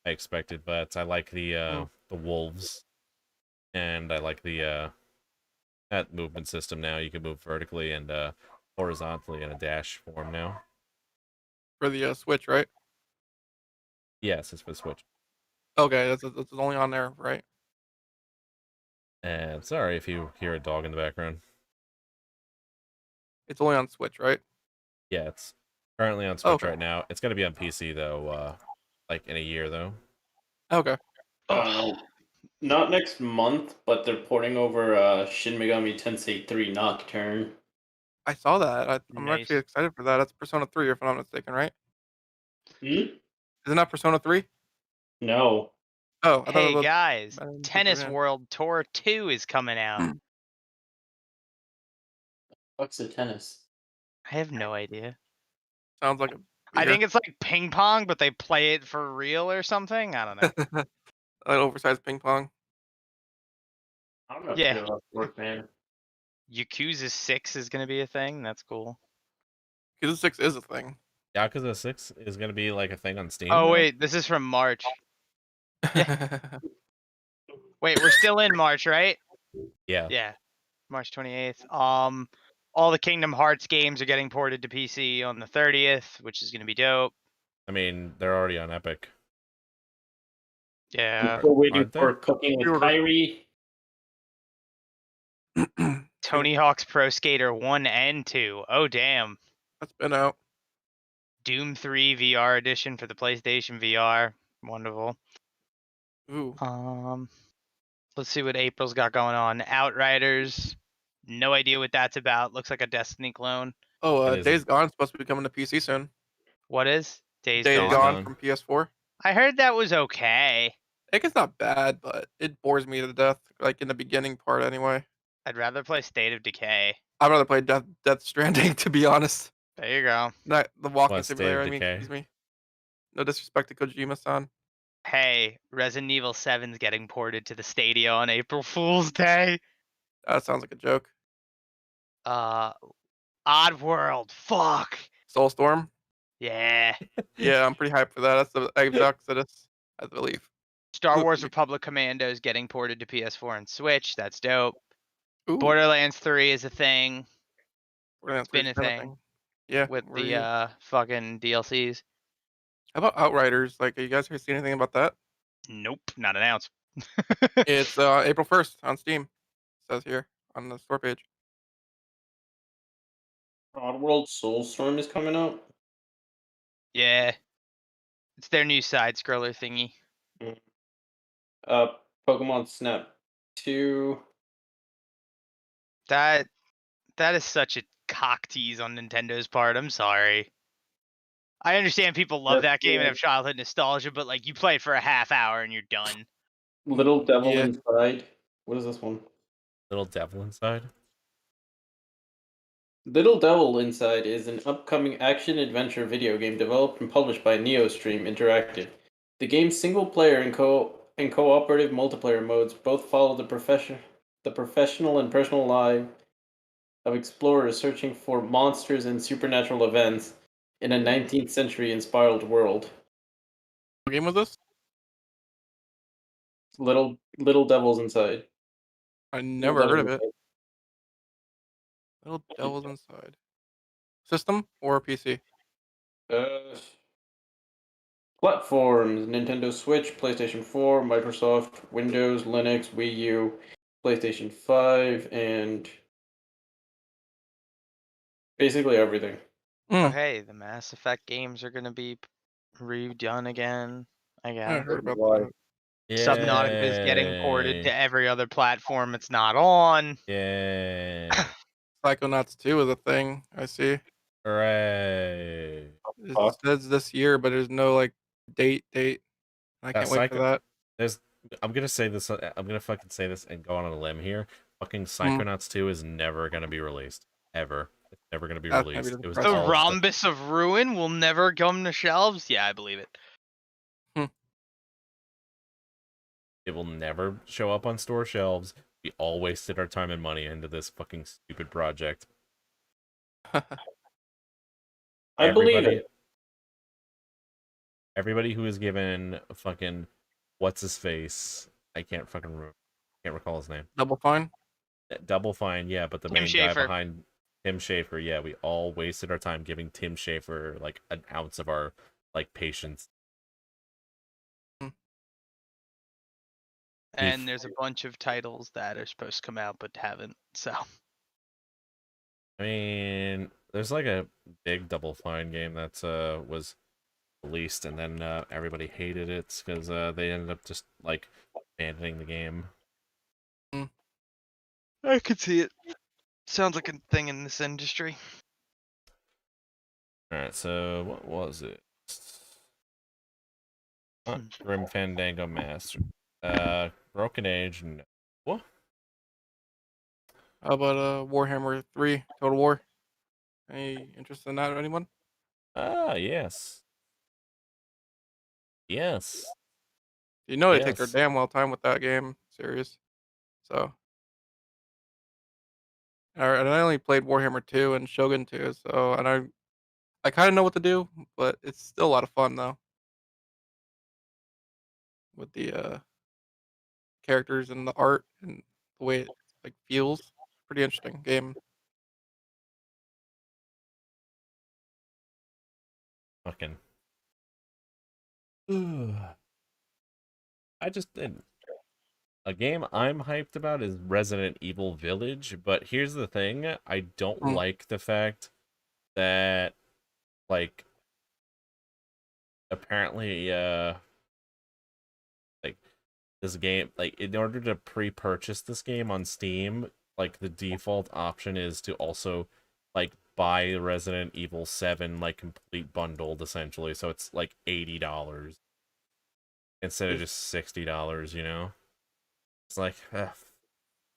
I expected, but I like the wolves, and I like the that movement system now. You can move vertically, and horizontally in a dash form now. For the Switch, right? Yes, it's for the Switch. Okay, that's only on there, right? And sorry if you hear a dog in the background. It's only on Switch, right? Yeah, it's currently on Switch Okay. right now. It's gonna be on PC though, like in a year though. Okay. Not next month, but they're porting over Shin Megami Tensei 3 Nocturne. I saw that. I'm Nice. actually excited for that. That's Persona 3, if I'm not mistaken, right? Hmm? Isn't that Persona 3? No. Oh, I thought Hey it was. guys, I didn't think Tennis it was World Tour 2 is coming out. What's the tennis? I have no idea. Sounds like a I beer. think it's like ping pong, but they play it for real or something. I don't know. An oversized ping pong. I don't know Yeah. if you're work, man. Yakuza 6 is gonna be a thing. That's cool. Because 6 is a thing. Yakuza 6 is gonna be like a thing on Steam. Oh now? wait, this is from March. Wait, we're still in March, right? Yeah. Yeah, March 28th. All the Kingdom Hearts games are getting ported to PC on the 30th, which is gonna be dope. I mean, they're already on Epic. Yeah. I'm still waiting Aren't they? for Cooking with Pre-order. Kyrie. Tony Hawk's Pro Skater 1 and 2. Oh damn. That's been out. Doom 3 VR edition for the PlayStation VR. Wonderful. Ooh. Let's see what April's got going on. Outriders. No idea what that's about. Looks like a Destiny clone. Oh, It is Days Gone is supposed to be coming to PC soon. What is? Days Days Gone? Gone Gone. from PS4. I heard that was okay. It's not bad, but it bores me to death. Like in the beginning part, anyway. I'd rather play State of Decay. I'd rather play Death Stranding, to be honest. There you go. Not the walking Plus State of simulator. I mean, Decay. excuse me. No disrespect to Kojima-san. Hey, Resident Evil 7's getting ported to the Stadia on April Fool's Day. That sounds like a joke. Oddworld. Fuck. Soulstorm. Yeah. Yeah, I'm pretty hyped for that. That's the Exodus, I believe. Star Ooh, Wars excuse me. Republic Commandos getting ported to PS4 and Switch. That's dope. Ooh, Borderlands 3 is a thing Borderlands been 3 a been thing. Yeah. with where the you- fucking DLCs. How about Outriders? Like, you guys ever seen anything about that? Nope, not announced. It's April 1st on Steam. It says here on the store page. Oddworld Soulstorm is coming out. Yeah. It's their new side scroller thingy. Pokemon Snap 2. That is such a cock tease on Nintendo's part. I'm sorry. I understand people love that game and have childhood nostalgia, but like you play it for a half hour and you're done. Little Devil Yeah. Inside. What is this one? Little Devil Inside. Little Devil Inside is an upcoming action-adventure video game developed and published by NeoStream Interactive. The game's single-player and cooperative multiplayer modes both follow the professional and personal life of explorers searching for monsters and supernatural events in a 19th century-inspired world. What game was this? Little Devils Inside. I never Little heard of Devils it. Little Devils Inside. System or PC? Platforms: Nintendo Switch, PlayStation 4, Microsoft, Windows, Linux, Wii U, PlayStation 5, and basically everything. Oh, Mm, hey, the Mass Effect games are gonna be redone again. I I guess. heard about Why? that. Subnautica is getting ported to Yay. every other platform it's not on. Yay. Psychonauts 2 is a thing. I see. Hooray. It Fuck. says this year, but there's no like date. I That can't wait for that. I'm gonna say this. I'm gonna fucking say this and go on a limb here. Fucking Psychonauts 2 is never gonna be released. Ever. It's never gonna be That's maybe released. the It was surprise. The all stuff- Rhombus of Ruin will never come to shelves. Yeah, I believe it. It will never show up on store shelves. We all wasted our time and money into this fucking stupid project. I believe it. Everybody who is given fucking what's his face? I can't recall his name. Double Fine. Double Fine, yeah, but the Tim main guy Schafer. behind Tim Schafer, yeah, we all wasted our time giving Tim Schafer like an ounce of our like patience. And there's a bunch of titles that are supposed to come out but haven't. So I mean, there's like a big Double Fine game that was released, and then everybody hated it because they ended up just like abandoning the game. I could see it. Sounds like a thing in this industry. All right, so what was it? Grim Fandango Master. Broken Age. No. What? How about Warhammer 3 Total War? Any interest in that, anyone? Ah, yes. Yes. You know they take their Yes. damn well time with that game series. So, and I only played Warhammer 2 and Shogun 2, so and I kind of know what to do, but it's still a lot of fun though with the characters and the art and the way it like feels. Pretty interesting game. Fucking. I just didn't. A game I'm hyped about is Resident Evil Village, but here's the thing, I don't Mm. like the fact that like apparently like this game, like in order to pre-purchase this game on Steam, like the default option is to also like buy Resident Evil 7 like complete bundled essentially, so it's like $80 instead of Is- just $60, you know? It's like,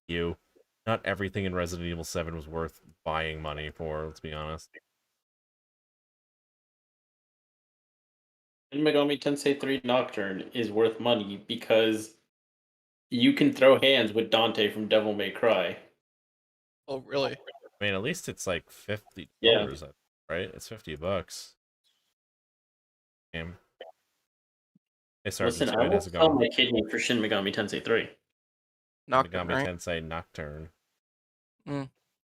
you. Not everything in Resident Evil 7 was worth buying money for, let's be honest. Shin Megami Tensei 3 Nocturne is worth money because you can throw hands with Dante from Devil May Cry. Oh, really? I mean, at least it's like $50, Yeah. right? It's $50. Game. Hey, Listen, Sergeant I Squid, will how's it sell going? my kidney for Shin Megami Tensei 3. Nocturne, Megami right? Tensei Nocturne.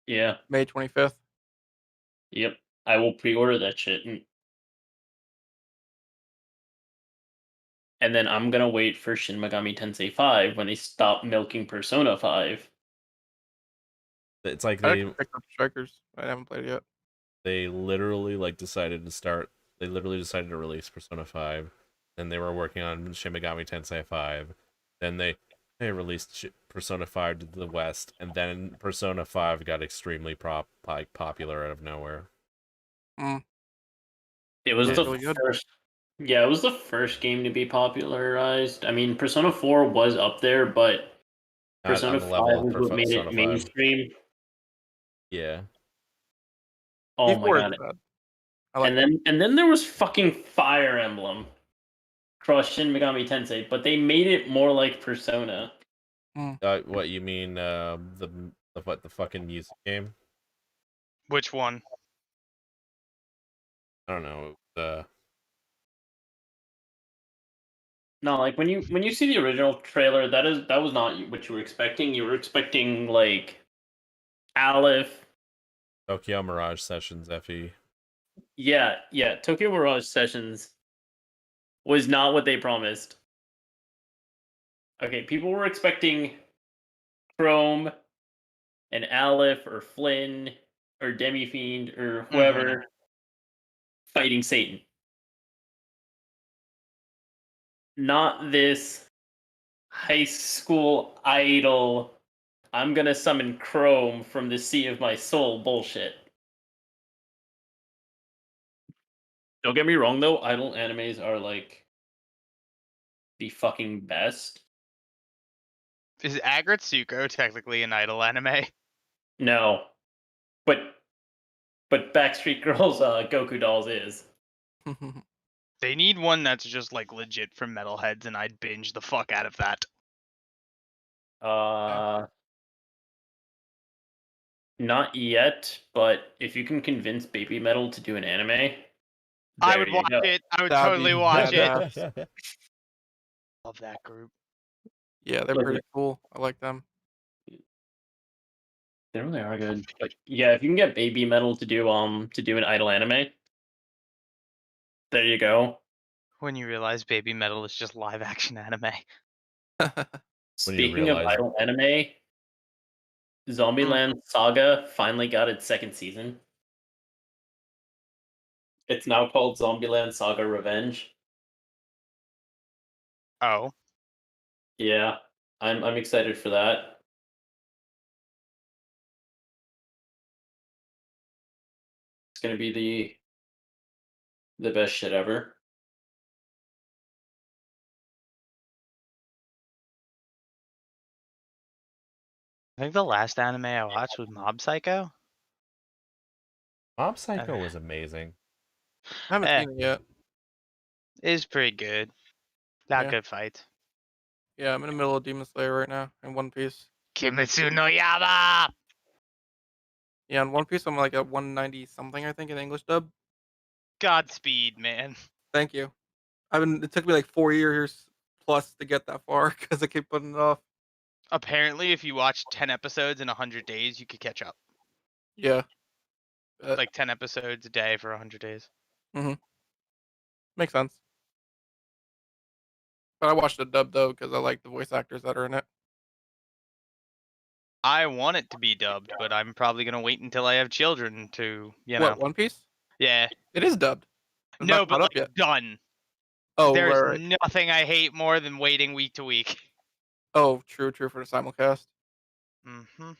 Yeah. May 25th. Yep. I will pre-order that shit. And then I'm gonna wait for Shin Megami Tensei 5 when they stop milking Persona 5. It's like I actually picked up Strikers. I haven't played it yet. they literally like decided to start. They literally decided to release Persona 5. Then they were working on Shin Megami Tensei 5. Then they released Persona 5 to the West, and then Persona 5 got extremely popular out of nowhere. It was Yeah, the really good. first. Yeah, it was the first game to be popularized. I mean, Persona 4 was up there, but Not on Persona the 5 level of was what made Persona it 5. mainstream. Yeah. Oh my P4 god. isn't bad. I like And it. then there was fucking Fire Emblem Cross Shin Megami Tensei, but they made it more like Persona. What you mean? The fucking music game? Which one? I don't know. No, like when you see the original trailer, that was not what you were expecting. You were expecting like Aleph. Tokyo Mirage Sessions FE. Yeah, Tokyo Mirage Sessions was not what they promised. Okay, people were expecting Chrome and Aleph or Flynn or Demi-Fiend or whoever fighting Satan. Not this high school idol, I'm gonna summon Chrome from the sea of my soul bullshit. Don't get me wrong though, idol animes are like the fucking best. Is Agretsuko technically an idol anime? No. But Backstreet Girls Goku Dolls is. They need one that's just like legit for metalheads, and I'd binge the fuck out of that. Not yet, but if you can convince Baby Metal to do an anime, I there would you watch go. it. I would That'd totally be watch it. badass. Love that group. Yeah, they're Look, pretty cool. I like them. They really are good. But yeah, if you can get Baby Metal to do an idol anime, there you go. When you realize Baby Metal is just live action anime. When you Speaking of realize idol anime, Zombieland Saga finally got its second season. It's now called Zombieland Saga Revenge. Oh, Yeah, I'm excited for that. It's gonna be the best shit ever. I think the last anime I watched was Mob Psycho. Mob Psycho was amazing. I haven't Eh, seen it yet. it is pretty good. Got Yeah. good fights. Yeah, I'm in the middle of Demon Slayer right now in One Piece. Kimetsu no Yaiba! Yeah, in One Piece I'm like at 190 something I think in English dub. Godspeed, man. Thank you. It took me like 4 years plus to get that far because I keep putting it off. Apparently, if you watch 10 episodes in 100 days, you could catch up. Yeah. Like 10 episodes a day for 100 days. Makes sense. But I watched the dub though because I like the voice actors that are in it. I want it to be dubbed, but I'm probably going to wait until I have children to, you know. What, One Piece? Yeah. It is dubbed. It's No, not but caught up like yet. done. Oh, There's right. nothing I hate more than waiting week to week. Oh, true for the simulcast. Mm-hmm.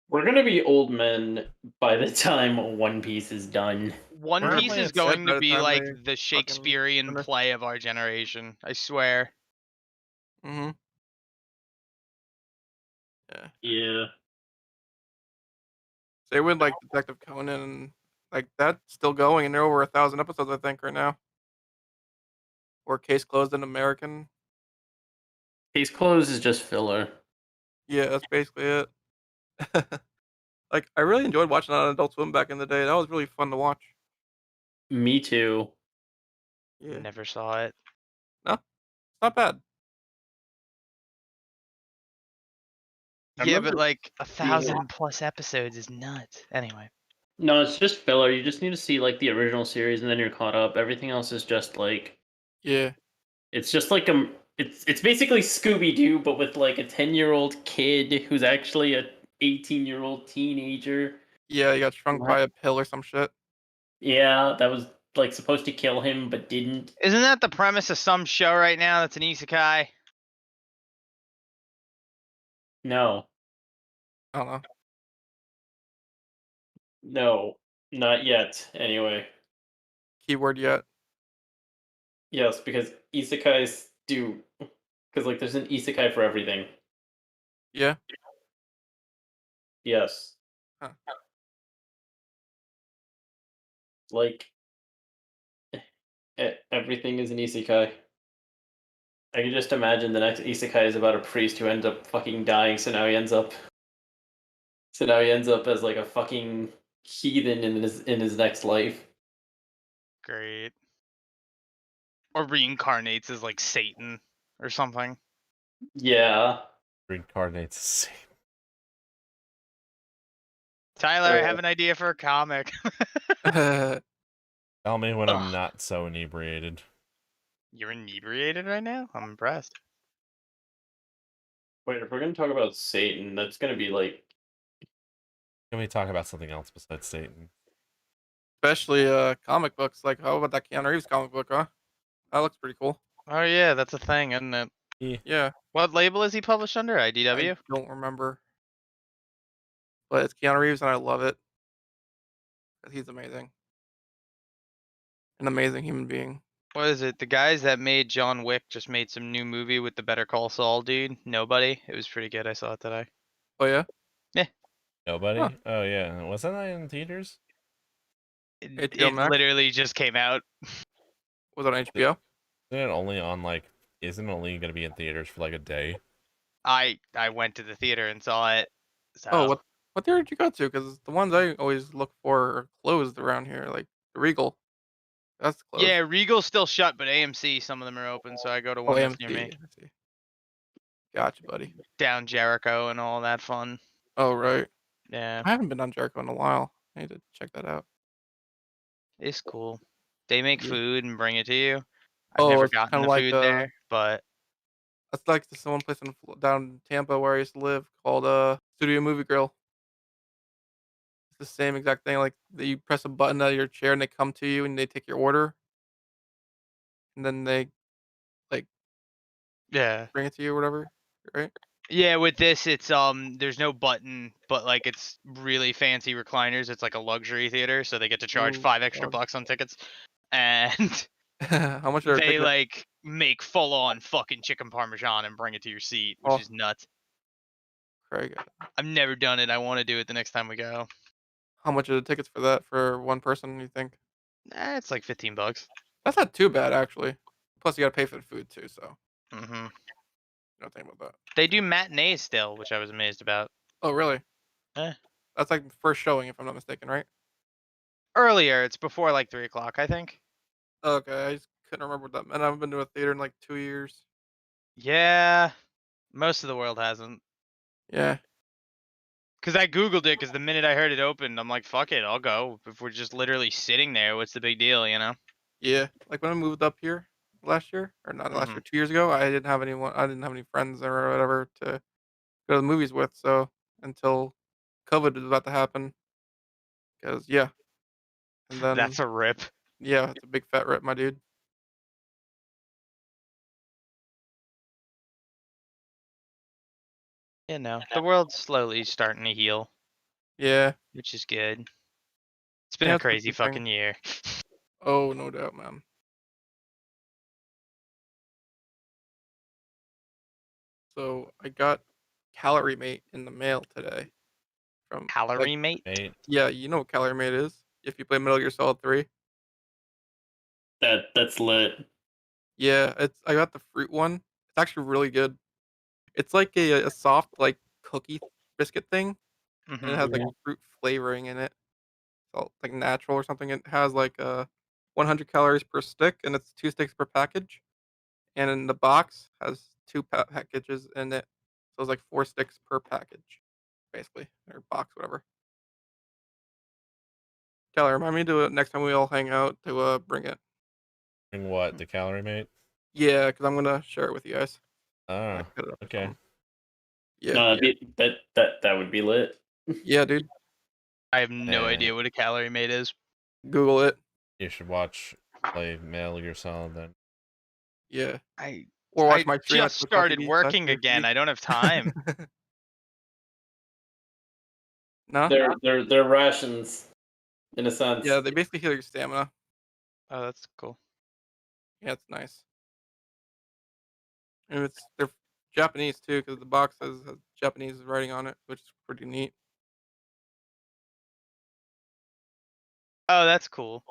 We're gonna be old men by the time One Piece is done. One Apparently Piece is it's going by to the be time like they the Shakespearean finish. play of our generation. I swear. Mm-hmm. Yeah. Yeah. Same with like Detective Conan and like that's still going and they're over 1,000 episodes I think right now. Or Case Closed in American. Case Closed is just filler. Yeah, that's basically it. Like I really enjoyed watching that on Adult Swim back in the day. That was really fun to watch. Me too. Yeah. Never saw it. No, it's not bad. I Yeah, remember but like seeing it. 1,000+ episodes is nuts. Anyway. No, it's just filler. You just need to see like the original series and then you're caught up. Everything else is just like Yeah. it's just like it's basically Scooby Doo but with like a 10-year-old kid who's actually a 18-year-old teenager. Yeah, he got shrunk What? by a pill or some shit. Yeah, that was like supposed to kill him but didn't. Isn't that the premise of some show right now that's an isekai? No. I don't know. No. Not yet, anyway. Keyword yet. Yes, because isekais do because like there's an isekai for everything. Yeah. Yes. Huh. Like everything is an isekai. I can just imagine the next isekai is about a priest who ends up fucking dying, so now he ends up as like a fucking heathen in his next life. Great. Or reincarnates as like Satan or something. Yeah. reincarnates the same. Tyler, I have an idea for a comic. Tell me when Ugh. I'm not so inebriated. You're inebriated right now? I'm impressed. Wait, if we're gonna talk about Satan, that's gonna be like Can we talk about something else besides Satan? Especially comic books. Like how about that Keanu Reeves comic book, huh? That looks pretty cool. Oh yeah, that's a thing, isn't it? Yeah. What label is he published under? IDW? I don't remember. But it's Keanu Reeves and I love it. 'Cause he's amazing. An amazing human being. What is it? The guys that made John Wick just made some new movie with the Better Call Saul dude. Nobody. It was pretty good. I saw it today. Oh yeah? Nobody? Huh. Oh yeah. Wasn't that in theaters? HBO It Max? literally just came out. Was it on HBO? Isn't it only on like isn't it only gonna be in theaters for like a day? I went to the theater and saw it. So Oh, what theater did you go to? Because the ones I always look for are closed around here, like the Regal. That's closed. yeah, Regal's still shut, but AMC, some of them are open, so I go to Oh, one that's near AMC. me. I see. Gotcha, buddy. Down Jericho and all that fun. Oh, right. Yeah, I haven't been on Jericho in a while. I need to check that out. it's cool. They make Yeah. food and bring it to you. I've Oh, never it's gotten kind the of like food there, but that's like this one place down in Tampa where I used to live called Studio Movie Grill. It's the same exact thing. Like you press a button out of your chair and they come to you and they take your order and then they like yeah. bring it to you or whatever, right? Yeah, with this it's there's no button, but like it's really fancy recliners. It's like a luxury theater, so they get to charge Ooh, 5 extra God. bucks on tickets. And How much are a they ticket? like make full on fucking chicken parmesan and bring it to your seat, which Oh, is nuts. Craig. I've never done it. I want to do it the next time we go. How much are the tickets for that for one person, you think? It's like 15 bucks. That's not too bad actually. Plus you gotta pay for the food too, so Mhm. no think about that. They do matinees still, which I was amazed about. Oh really? Eh. That's like the first showing if I'm not mistaken, right? Earlier, it's before like 3 o'clock, I think. Okay, I just couldn't remember what that meant. I haven't been to a theater in like 2 years. Yeah, most of the world hasn't. Yeah. Cause I googled it. Cause the minute I heard it opened, I'm like, fuck it, I'll go. If we're just literally sitting there, what's the big deal, you know? Yeah. Like when I moved up here last year, or not last Mhm. year, 2 years ago, I didn't have any friends or whatever to go to the movies with, so until COVID was about to happen. Cause yeah. And then That's a rip. yeah, it's a big fat rip, my dude. You know, the world's slowly starting to heal, Yeah. which is good. It's been Yeah, a it's a crazy good thing. fucking year. Oh, no doubt, man. So I got Calorie Mate in the mail today from like Calorie mate? Mate, yeah, you know what Calorie Mate is if you play Metal Gear Solid 3. That's lit. Yeah, it's I got the fruit one. It's actually really good. It's like a soft like cookie biscuit thing, and it Mhm. has like fruit flavoring in it. So like natural or something. It has like 100 calories per stick, and it's 2 sticks per package. And in the box has packages in it, so it's like 4 sticks per package, basically, or box, whatever. Tyler, remind me to next time we all hang out to bring it. bring what? The calorie mate? Yeah, because I'm gonna share it with you guys. I Oh, cut it up or okay. something. Yeah, No, yeah, that would be lit. yeah, dude. I have no And idea what a calorie mate is. Google it. you should watch play Metal Gear Solid then. Yeah, I or watch I my stream at just started working again. twitch.tv/KFC. I don't have time. No? They're rations in a Yeah, sense. they basically heal your stamina. Oh, that's cool. Yeah, it's nice. And they're Japanese too, because the box has Japanese writing on it, which is pretty neat. Oh, that's cool.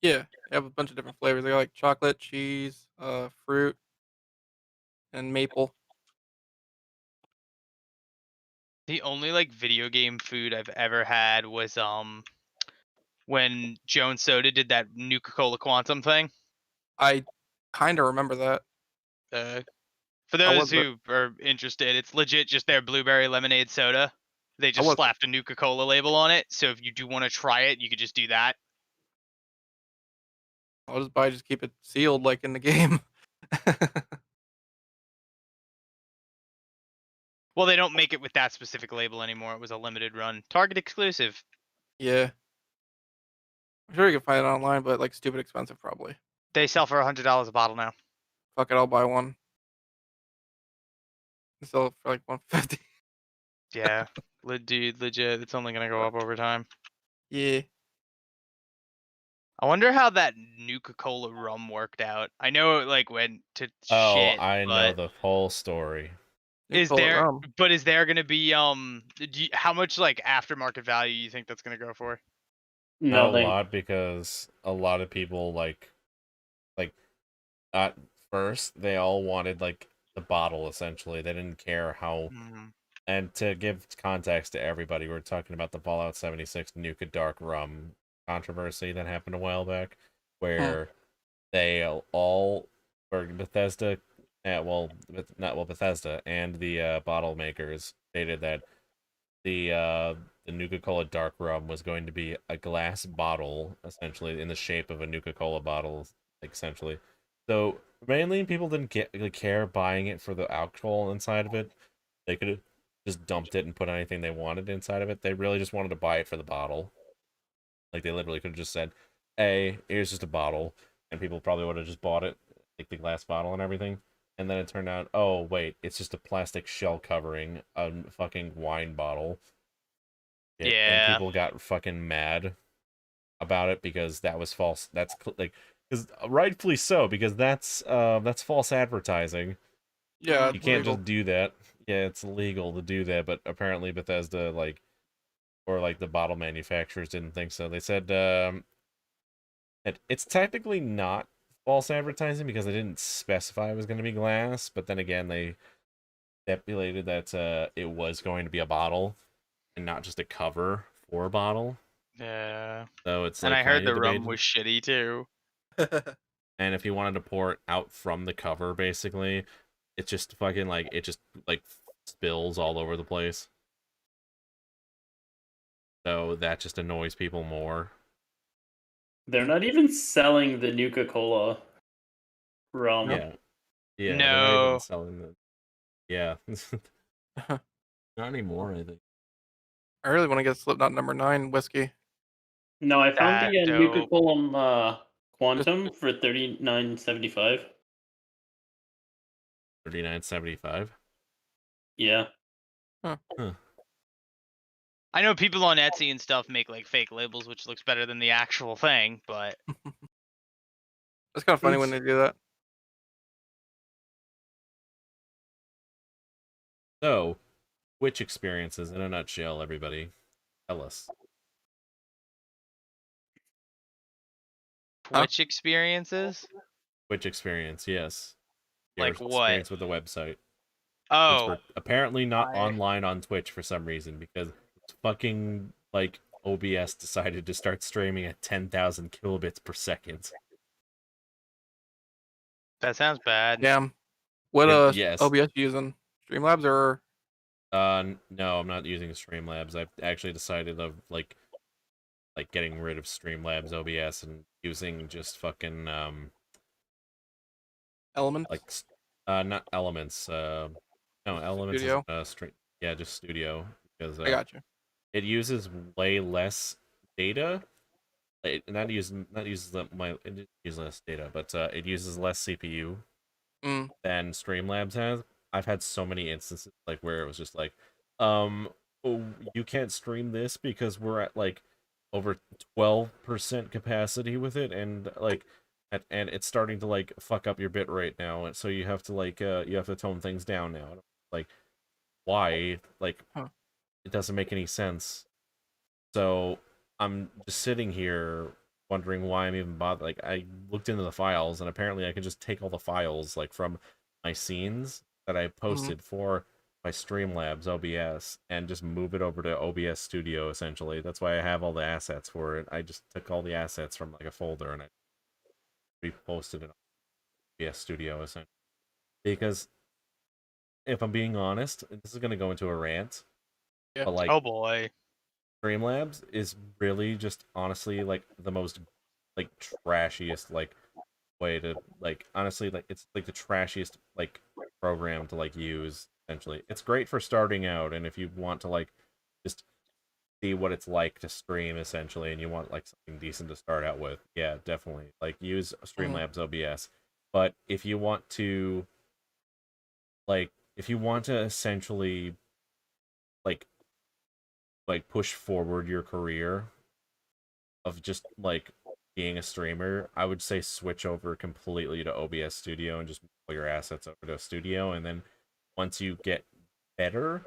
Yeah, they have a bunch of different flavors. They got like chocolate, cheese, fruit, and maple. The only like video game food I've ever had was when Jones Soda did that Nuka Cola Quantum thing. I kind of remember that. Uh, for How those was it? who are interested, it's legit just their blueberry lemonade soda. They How just was it? slapped a Nuka Cola label on it, so if you do want to try it, you could just do that. Just keep it sealed like in the game. Well, they don't make it with that specific label anymore. It was a limited run, Target exclusive. Yeah, I'm sure you can find it online, but like stupid expensive probably. They sell for $100 a bottle now. Fuck it, I'll buy one. They sell it for like 150. Yeah, dude, legit. It's only gonna go up over time. Yeah, I wonder how that Nuka Cola rum worked out. I know it like went to Oh, shit, I know but the whole story. you is call it there? rum. But is there gonna be how much like aftermarket value you think that's gonna go for? Not a Nothing. lot because a lot of people like at first they all wanted like the bottle essentially. They didn't care how. Mhm. And to give context to everybody, we're talking about the Fallout 76 Nuka Dark Rum controversy that happened a while back, Hmm. where they all, or Bethesda, not well Bethesda and the bottle makers stated that the the Nuka-Cola Dark Rum was going to be a glass bottle, essentially in the shape of a Nuka-Cola bottle, like, essentially. So mainly people didn't really care buying it for the alcohol inside of it. They could have just dumped it and put anything they wanted inside of it. They really just wanted to buy it for the bottle. Like, they literally could have just said, "Hey, here's just a bottle," and people probably would have just bought it, like the glass bottle and everything. And then it turned out, oh wait, it's just a plastic shell covering a fucking wine bottle. And Yeah. people got fucking mad about it because that was false. That's like, because rightfully so, because that's false advertising. Yeah, You it's can't illegal. just do that. Yeah, it's illegal to do that, but apparently Bethesda, like, or like the bottle manufacturers didn't think so. They said it's technically not false advertising because they didn't specify it was going to be glass, but then again they stipulated that it was going to be a bottle and not just a cover for a bottle. Yeah. So it's And like I kind heard of the rum debated. was shitty too. And if you wanted to pour it out from the cover, basically, it just fucking like it just like spills all over the place. So that just annoys people more. They're not even selling the Nuka Cola rum. Yeah, yeah, they're not even No. selling the. Yeah, not anymore. I think. I really want to get Slipknot #9 whiskey. No, I found That the Nuka dope. Cola Just Quantum for $39.75. 39.75. Yeah. Huh. I know people on Etsy and stuff make like fake labels, which looks better than the actual thing, but it's kind of funny when Oops. they do that. So, which experiences in a nutshell, everybody? Tell us. Huh? Twitch experiences? Which experience? Yes. Your Like what? experience with the website. Since Oh, we're apparently not I online on Twitch for some reason because fucking like OBS decided to start streaming at 10,000 kilobits per second. that sounds bad. Damn. What Yes. OBS you using? Streamlabs or No, I'm not using Streamlabs. I've actually decided of like getting rid of Streamlabs OBS and using just fucking Elements? like not Elements. No, Elements Studio? isn't stream. Yeah, just Studio because I got you. it uses way less data. It not uses it uses less data, but it uses less CPU Mm. than Streamlabs has. I've had so many instances like where it was just like, oh, you can't stream this because we're at like over 12% capacity with it, and like, and it's starting to like fuck up your bit rate now, and so you have to like you have to tone things down now. Like, why? Like, Huh. it doesn't make any sense. So I'm just sitting here wondering why I'm even bothered. Like, I looked into the files, and apparently I can just take all the files like from my scenes that I Mm. posted for my Streamlabs OBS and just move it over to OBS Studio. Essentially, that's why I have all the assets for it. I just took all the assets from like a folder and I reposted it on OBS Studio essentially. Because if I'm being honest, this is gonna go into a rant, Yeah. but like Oh boy. Streamlabs is really just honestly like the most like trashiest like way to like honestly like it's like the trashiest like program to like use essentially. It's great for starting out and if you want to like just see what it's like to stream essentially and you want like something decent to start out with. Yeah, definitely. Like use Mm. Streamlabs OBS. But if you want to like if you want to essentially like push forward your career of just like being a streamer, I would say switch over completely to OBS Studio and just move all your assets over to Studio. And then once you get better,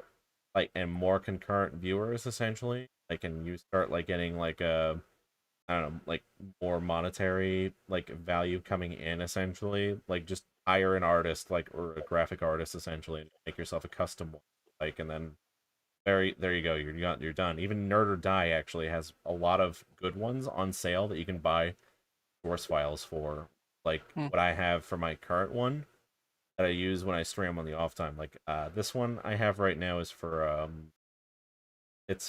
like and more concurrent viewers, essentially, like and you start like getting like a I don't know, like more monetary like value coming in, essentially, like just hire an artist, like or a graphic artist, essentially, and make yourself a custom one, like, and then there you go. You're done. Even Nerd or Die actually has a lot of good ones on sale that you can buy source files for. Like Mm. what I have for my current one that I use when I stream on the off time. Like this one I have right now is for It's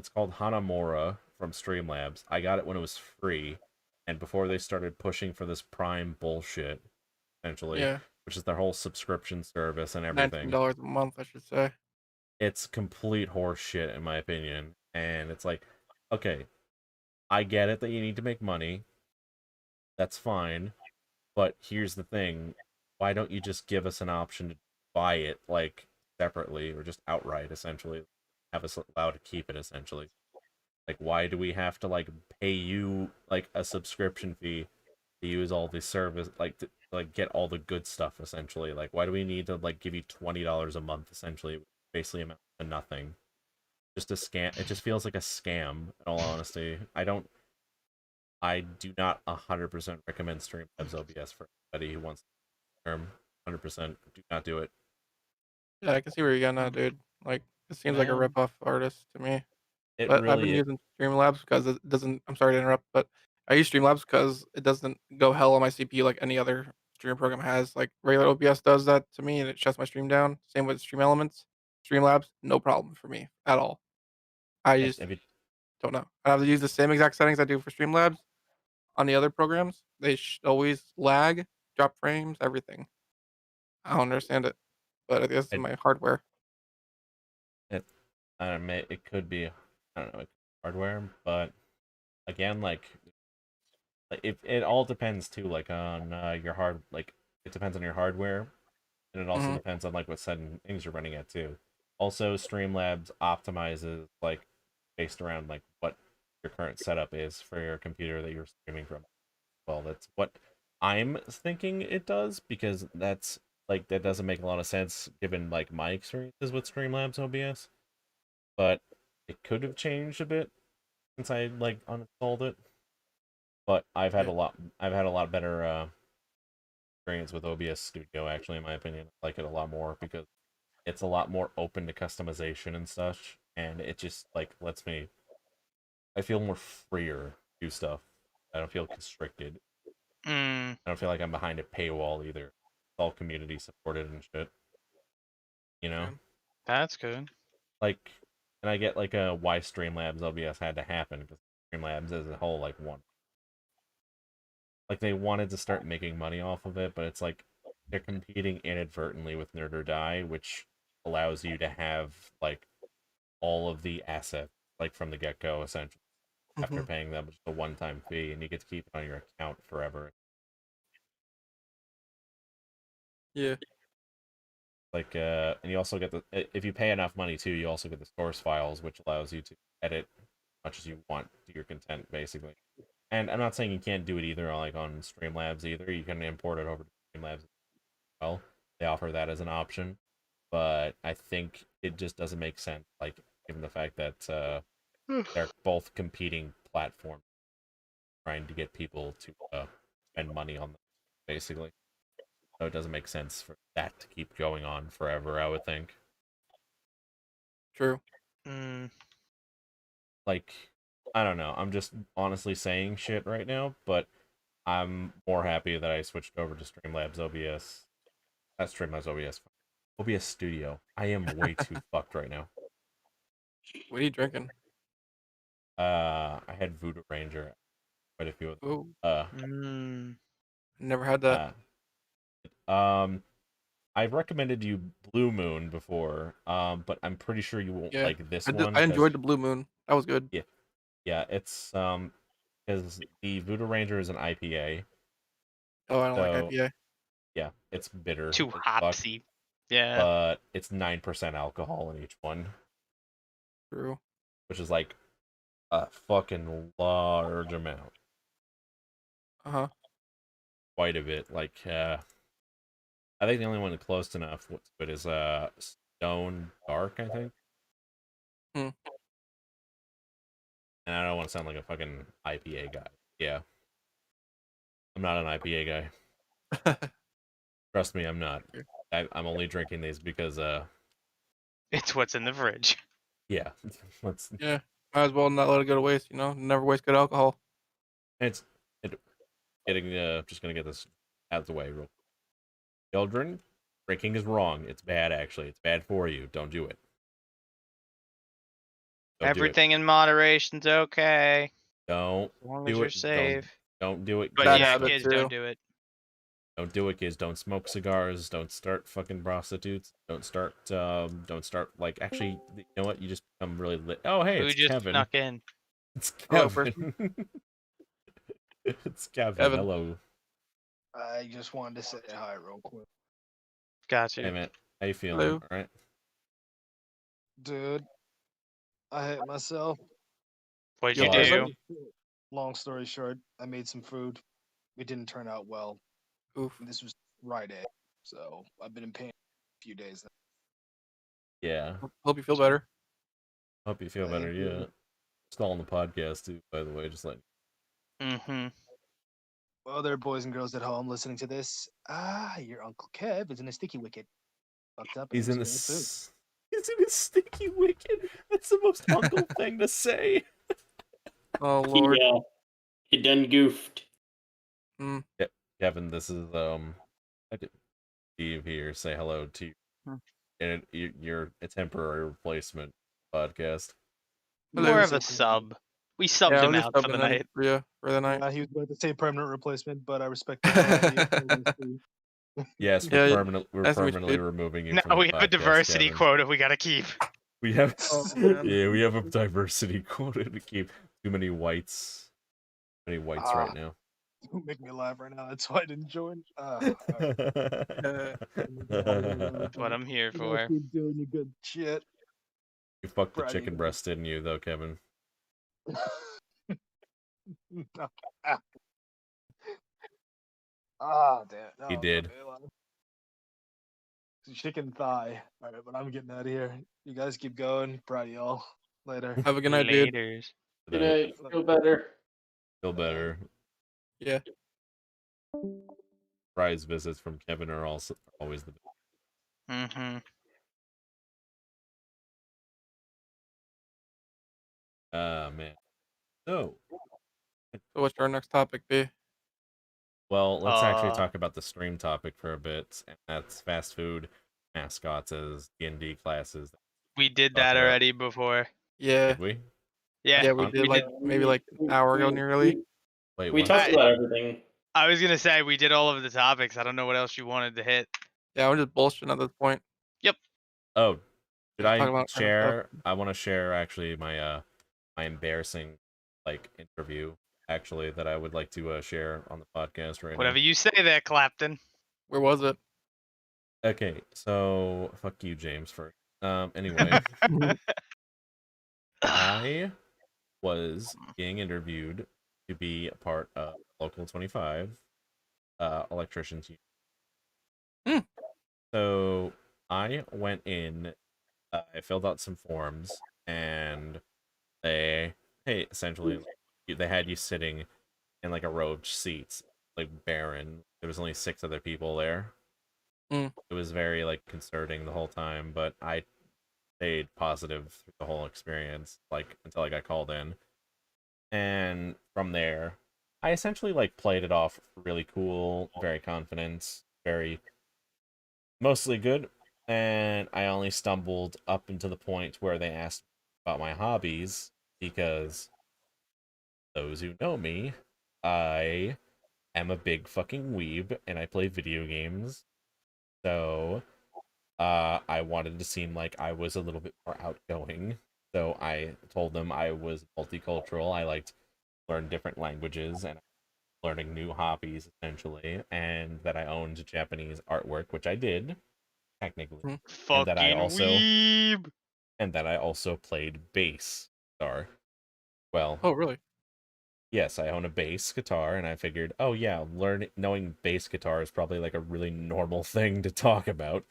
called Hanamura from Streamlabs. I got it when it was free, and before they started pushing for this Prime bullshit, essentially, Yeah, which is their whole subscription service and $19 everything. a month, I should say. It's complete horse shit in my opinion. And it's like, okay, I get it that you need to make money. That's fine. But here's the thing. Why don't you just give us an option to buy it like separately or just outright essentially? Have us allowed to keep it essentially. Like why do we have to like pay you like a subscription fee to use all the service like to like get all the good stuff essentially? Like why do we need to like give you $20 a month essentially? Basically amount to nothing. Just a scam. It just feels like a scam in all honesty. I do not 100% recommend Streamlabs OBS for anybody who wants to term. 100% do not do it. Yeah, I can see where you're getting at, dude. Like, it seems like a Man, rip-off artist to me. it But I've been really is. using Streamlabs because it doesn't. I'm sorry to interrupt, but I use Streamlabs because it doesn't go hell on my CPU like any other stream program has. Like regular OBS does that to me, and it shuts my stream down. Same with Stream Elements, Streamlabs, no problem for me at all. I just If it, don't know. I have to use the same exact settings I do for Streamlabs on the other programs. They always lag, drop frames, everything. I don't understand it, but I guess it's it, my hardware. it, I don't know, it could be, I don't know, hardware, but again, like if it all depends too, like on your like it depends on your hardware, and it also Hmm. depends on like what settings you're running at too. Also, Streamlabs optimizes like based around like what your current setup is for your computer that you're streaming from. Well, that's what I'm thinking it does because that's like that doesn't make a lot of sense given like my experiences with Streamlabs OBS, but it could have changed a bit since I like uninstalled it. But Yeah. I've had a lot better experience with OBS Studio actually in my opinion. I like it a lot more because it's a lot more open to customization and such, and it just like lets me I feel more freer to do stuff. I don't feel constricted. Mm, I don't feel like I'm behind a paywall either. It's all community supported and shit. You know, Yeah. that's good. like, and I get like a why Streamlabs OBS had to happen because Streamlabs as a whole like one, like they wanted to start making money off of it, but it's like they're competing inadvertently with Nerd or Die, which allows you to have like all of the assets like from the get go essentially after Hmm. paying them just a one time fee, and you get to keep it on your account forever. Yeah. Like and you also get the if you pay enough money too, you also get the source files, which allows you to edit as much as you want to your content basically. And I'm not saying you can't do it either like on Streamlabs either. You can import it over to Streamlabs as well. They offer that as an option, but I think it just doesn't make sense like given the fact that they're both competing platforms trying to get people to spend money on them basically. So it doesn't make sense for that to keep going on forever, I would think. True. Mm, Like I don't know. I'm just honestly saying shit right now, but I'm more happy that I switched over to Streamlabs OBS. Not Streamlabs OBS. OBS Studio. I am way too fucked right now. What are you drinking? I had Voodoo Ranger, quite a few of them. Oh, mm. never had that. Um, I've recommended you Blue Moon before, but I'm pretty sure you won't Yeah. like this I did, one I because enjoyed the Blue Moon. That was good. yeah, yeah, it's because the Voodoo Ranger is an IPA, Oh, I don't like so IPA. yeah, it's bitter Too as fuck, hopsy. Yeah. but it's 9% alcohol in each one, True. which is like a fucking large amount, Uh-huh. quite a bit. Like, I think the only one close enough to it is Stone Dark, I think. Hmm. And I don't want to sound like a fucking IPA guy. Yeah, I'm not an IPA guy. Trust me, I'm not. I'm only drinking these because It's what's in the fridge. yeah, let's Yeah. Might as well not let it go to waste, you know? Never waste good alcohol. it's it, getting just gonna get this out of the way real. Children, drinking is wrong. It's bad actually. It's bad for you. Don't do it. Don't Everything in moderation's okay. do it. Don't As long as do you're it. safe. Don't do it. But Bad yeah, habit, kids, too. don't do it. Don't do it, kids. Don't smoke cigars. Don't start fucking prostitutes. Don't start. Don't start like. Actually, you know what? You just become really lit. Oh, hey, Who it's just Kevin. snuck in? It's Hello, Kevin. It's Kevin. Kevin. Hello. I just wanted to say hi real quick. Got Hey you. man, how you feeling? Hello. All right. Dude, I hate myself. What'd Yo, you I- do? Long story short, I made some food. It didn't turn out well. Oof. And this was Friday, so I've been in pain a few days. Yeah. Hope you feel better. Hope you feel better. Thank you. Yeah. Still on the podcast too, by the way. Just like Mm-hmm. Well, there are boys and girls at home listening to this. Your Uncle Kev is in a sticky wicket. Fucked up. And he's in eats bad food. this. He's in a sticky wicket. That's the most uncle thing to say. Oh lord. Yeah, he done goofed. Mm. Kevin, this is I did Steve here. Say hello to you. Hmm. And you're a temporary replacement podcast. Hello. More of a sub. We subbed Yeah, him I'm just out for the subbing in night. for you for the night. He was about to say permanent replacement, but I respect the Yes, Yeah, yeah. we're Nice to meet you, permanently dude. removing you Now from the we have a podcast, diversity Kevin. quota we gotta keep. We have Oh, man. yeah, we have a diversity quota to keep. Too many whites. Too many whites right now. Don't make me laugh right now. That's why I didn't join. That's what I'm here for. Keep doing your good shit. You fucked the Proud of chicken you. breast, didn't you, though, Kevin? Damn. No, He did. Chicken thigh. All right, but I'm getting out of here. You guys keep going. Proud of y'all. Later. Have a good night, dude. Laters. Good night. Feel better. Feel better. Yeah. Surprise visits from Kevin are also always the best. Mm-hmm. Man. So, So what's our next topic be? well, let's actually Uh, talk about the stream topic for a bit, and that's fast food mascots as D&D classes. We did Talk that about- already before. Yeah. Did we? Yeah, Yeah, we did like maybe like an hour ago nearly. Wait, We what? talked about everything. I was gonna say we did all of the topics. I don't know what else you wanted to hit. Yeah, I'm just bullshitting at this point. Oh, did Just I talk about random stuff. share? I want to share actually my my embarrassing like interview actually that I would like to share on the podcast right Whatever you say there, Clapton. Where was it? now. Okay, so fuck you, James. First, anyway, I was being interviewed to be a part of Local 25 electricians union. Hmm. So I went in, I filled out some forms, and essentially, they had you sitting in like a row of seats, like barren. There was only 6 other people there. Hmm. It was very like concerning the whole time, but I stayed positive through the whole experience, like until I got called in. And from there, I essentially like played it off really cool, very confident, very mostly good. And I only stumbled up into the point where they asked about my hobbies because those who know me, I am a big fucking weeb and I play video games. So I wanted to seem like I was a little bit more outgoing. So I told them I was multicultural. I liked to learn different languages and learning new hobbies essentially, and that I owned Japanese artwork, which I did technically, Hmm. And that I Fucking also- weeb. and that I also played bass guitar. Well, Oh, really? yes, I own a bass guitar, and I figured, oh yeah, knowing bass guitar is probably like a really normal thing to talk about.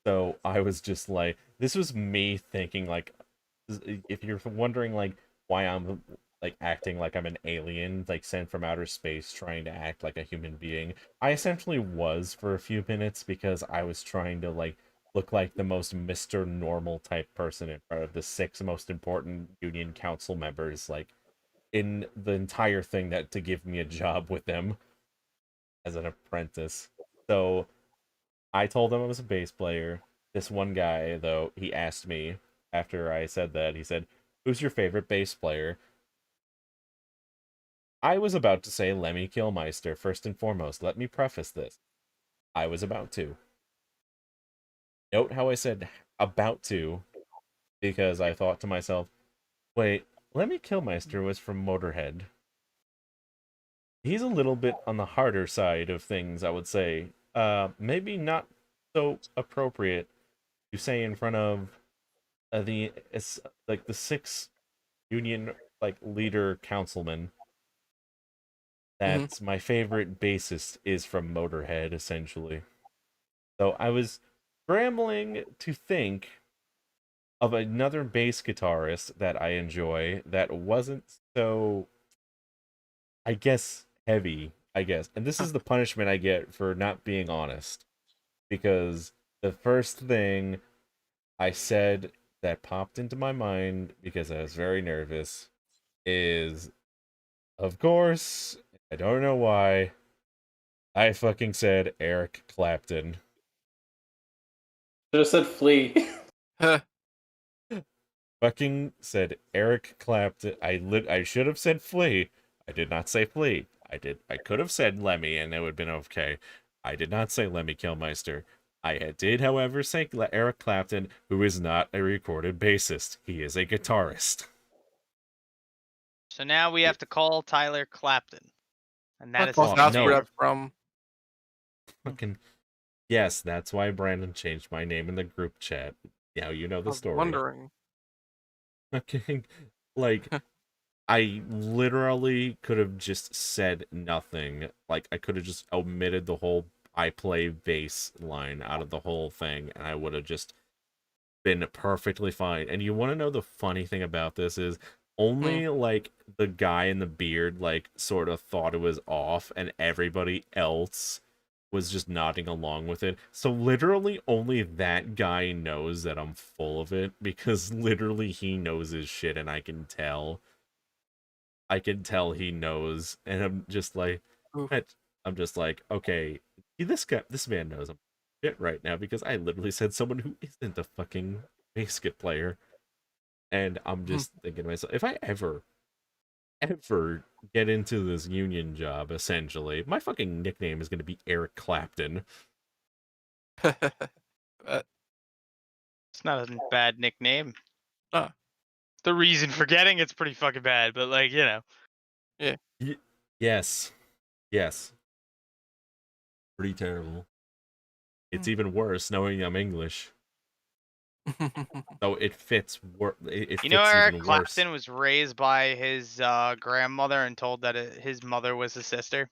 So I was just like, this was me thinking like, if you're wondering like why I'm like acting like I'm an alien, like sent from outer space, trying to act like a human being, I essentially was for a few minutes because I was trying to like look like the most Mr. Normal type person in front of the 6 most important union council members, like in the entire thing, that to give me a job with them as an apprentice. So I told them I was a bass player. This one guy, though, he asked me after I said that, he said, Who's your favorite bass player? I was about to say Lemmy Kilmeister, first and foremost. Let me preface this. I was about to. Note how I said about to, because I thought to myself, wait, Lemmy Kilmeister was from Motorhead. He's a little bit on the harder side of things, I would say. Maybe not so appropriate to say in front of it's like the 6 union like leader councilman that my favorite bassist is from Motorhead, essentially. So I was scrambling to think of another bass guitarist that I enjoy that wasn't so, I guess, heavy, I guess. And this is the punishment I get for not being honest. Because the first thing I said that popped into my mind, because I was very nervous, is, of course, I don't know why, I fucking said Eric Clapton. Should have said Flea. Fucking said Eric Clapton. I should have said Flea. I did not say Flea. I could have said Lemmy and it would have been okay. I did not say Lemmy Kilmeister. I did, however, say Eric Clapton, who is not a recorded bassist. He is a guitarist. So now we have to call Tyler Clapton, and that is Well, his that's no. where nickname. that's from. Fucking yes, that's why Brandon changed my name in the group chat. Now you know I the was story. wondering. Fucking like I literally could have just said nothing. Like, I could have just omitted the whole I play bass line out of the whole thing, and I would have just been perfectly fine. And you want to know the funny thing about this is only, like, the guy in the beard, like, sort of thought it was off, and everybody else was just nodding along with it. So literally only that guy knows that I'm full of it, because literally he knows his shit, and I can tell. I can tell he knows, and I'm just like, Oof. I'm just like, okay, this man knows I'm shit right now because I literally said someone who isn't a fucking basket player, and I'm just thinking to myself, if I ever get into this union job, essentially, my fucking nickname is gonna be Eric Clapton. But, It's not a bad nickname. Huh. The reason for getting it's pretty fucking bad, but like, you know. Yes, pretty terrible. It's even worse knowing I'm English. So it fits. It You fits know, Eric even worse. Clapton was raised by his grandmother and told that his mother was his sister.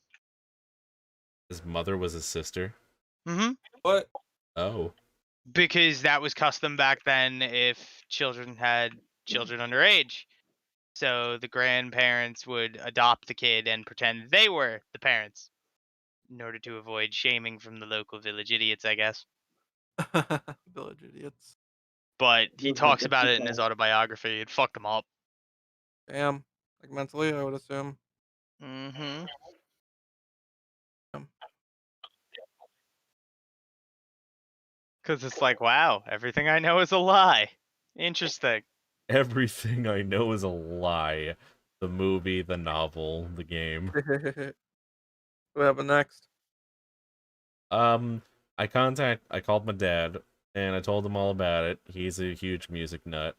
His mother was his sister. Mm-hmm. what? Oh, Because that was custom back then if children had children underage. So the grandparents would adopt the kid and pretend they were the parents in order to avoid shaming from the local village idiots, I guess. Village idiots. But he talks about it in his autobiography. It fucked him up. Damn. Like mentally, I would assume. Mm-hmm. Um, Because it's like, wow, everything I know is a lie. Interesting. everything I know is a lie. The movie, the novel, the game. What happened next? I called my dad and I told him all about it. He's a huge music nut.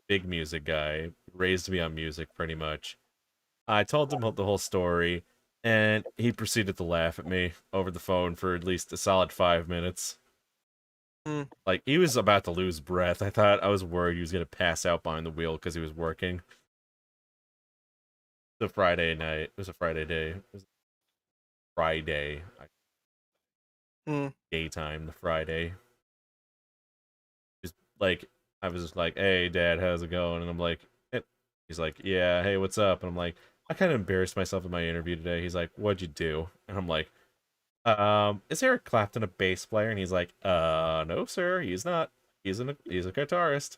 Big music guy. Raised me on music pretty much. I told him the whole story, and he proceeded to laugh at me over the phone for at least a solid 5 minutes. Like, he was about to lose breath. I was worried he was going to pass out behind the wheel because he was working. It was a Friday night. It was a Friday day. It was Friday. Daytime, the Friday. Just like, I was just like, hey, Dad, how's it going? And I'm like, he's like, yeah, hey, what's up? And I'm like, I kind of embarrassed myself in my interview today. He's like, what'd you do? And I'm like, is Eric Clapton a bass player? And he's like, no, sir, he's not. He's a guitarist.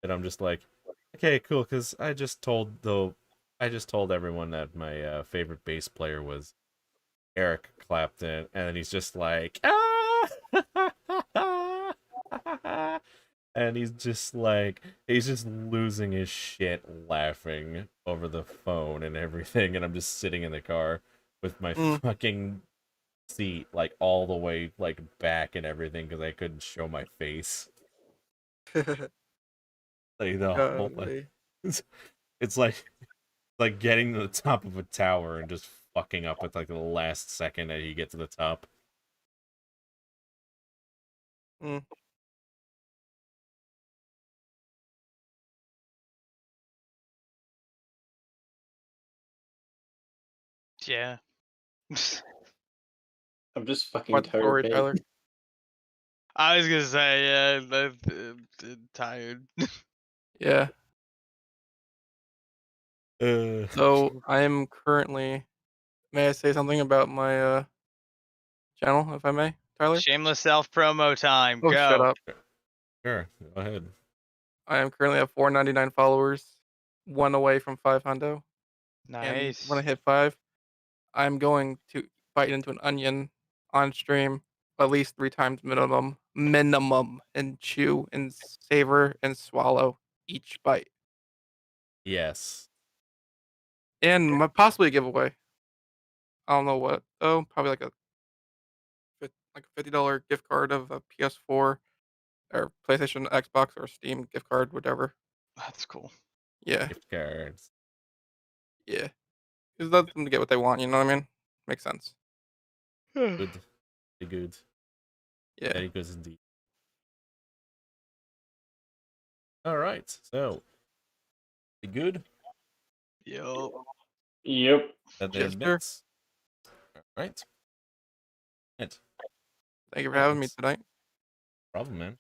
And I'm just like, okay, cool, because I just told everyone that my favorite bass player was Eric Clapton, and then he's just like, ah! And he's just losing his shit laughing over the phone and everything. And I'm just sitting in the car with my Mm. fucking seat like all the way like back and everything because I couldn't show my face. Like the whole Golly. it's like getting to the top of a tower and just fucking up at like the last second that you get to the top. Mm. Yeah. I'm just fucking What tired, story, babe. Tyler? I was gonna say, yeah, I'm tired. Yeah. Uh, So I am currently. May I say something about my channel, if I may, Tyler? Shameless self promo time. Oh, shut Go. up. sure, go ahead. I am currently at 499 followers, one away from 500. And when I Nice. hit 5, I'm going to bite into an onion on stream at least 3 times minimum, and chew and savor and swallow each bite. Yes. And possibly a giveaway. I don't know what though. Probably like a $50 gift card of a PS4 or PlayStation, Xbox, or Steam gift card, whatever. That's cool. Yeah, Gift cards. yeah. Just let them get what they want. You know what I mean? Makes sense. Good. Very good. Yeah. Very good indeed. Alright, so be good. Yup. Yep. That there Yes, sir. bits. Alright. Right. Thank you for Well, having me it's tonight. no problem, man.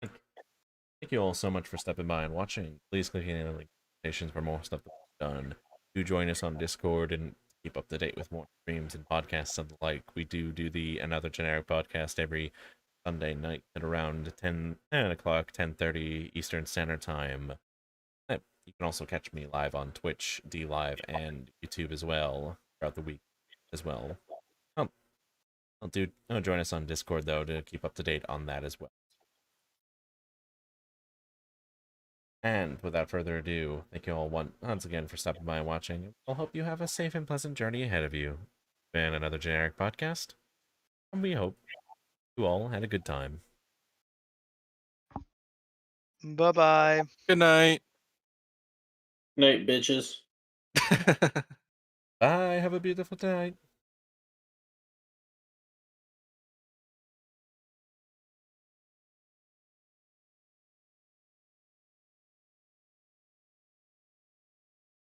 Thank you all so much for stopping by and watching. Please click any of the notifications for more stuff that's done. Do join us on Discord and keep up to date with more streams and podcasts and the like. We do the Another Generic podcast every Sunday night at around 10 o'clock, 10:30 Eastern Standard Time. You can also catch me live on Twitch, D Live, and YouTube as well throughout the week as well. Join us on Discord though to keep up to date on that as well. And without further ado, thank you all once again for stopping by and watching. I'll hope you have a safe and pleasant journey ahead of you. Been Another Generic podcast, and we hope you all had a good time. Bye bye. Good night. Night, bitches. Bye, have a beautiful night.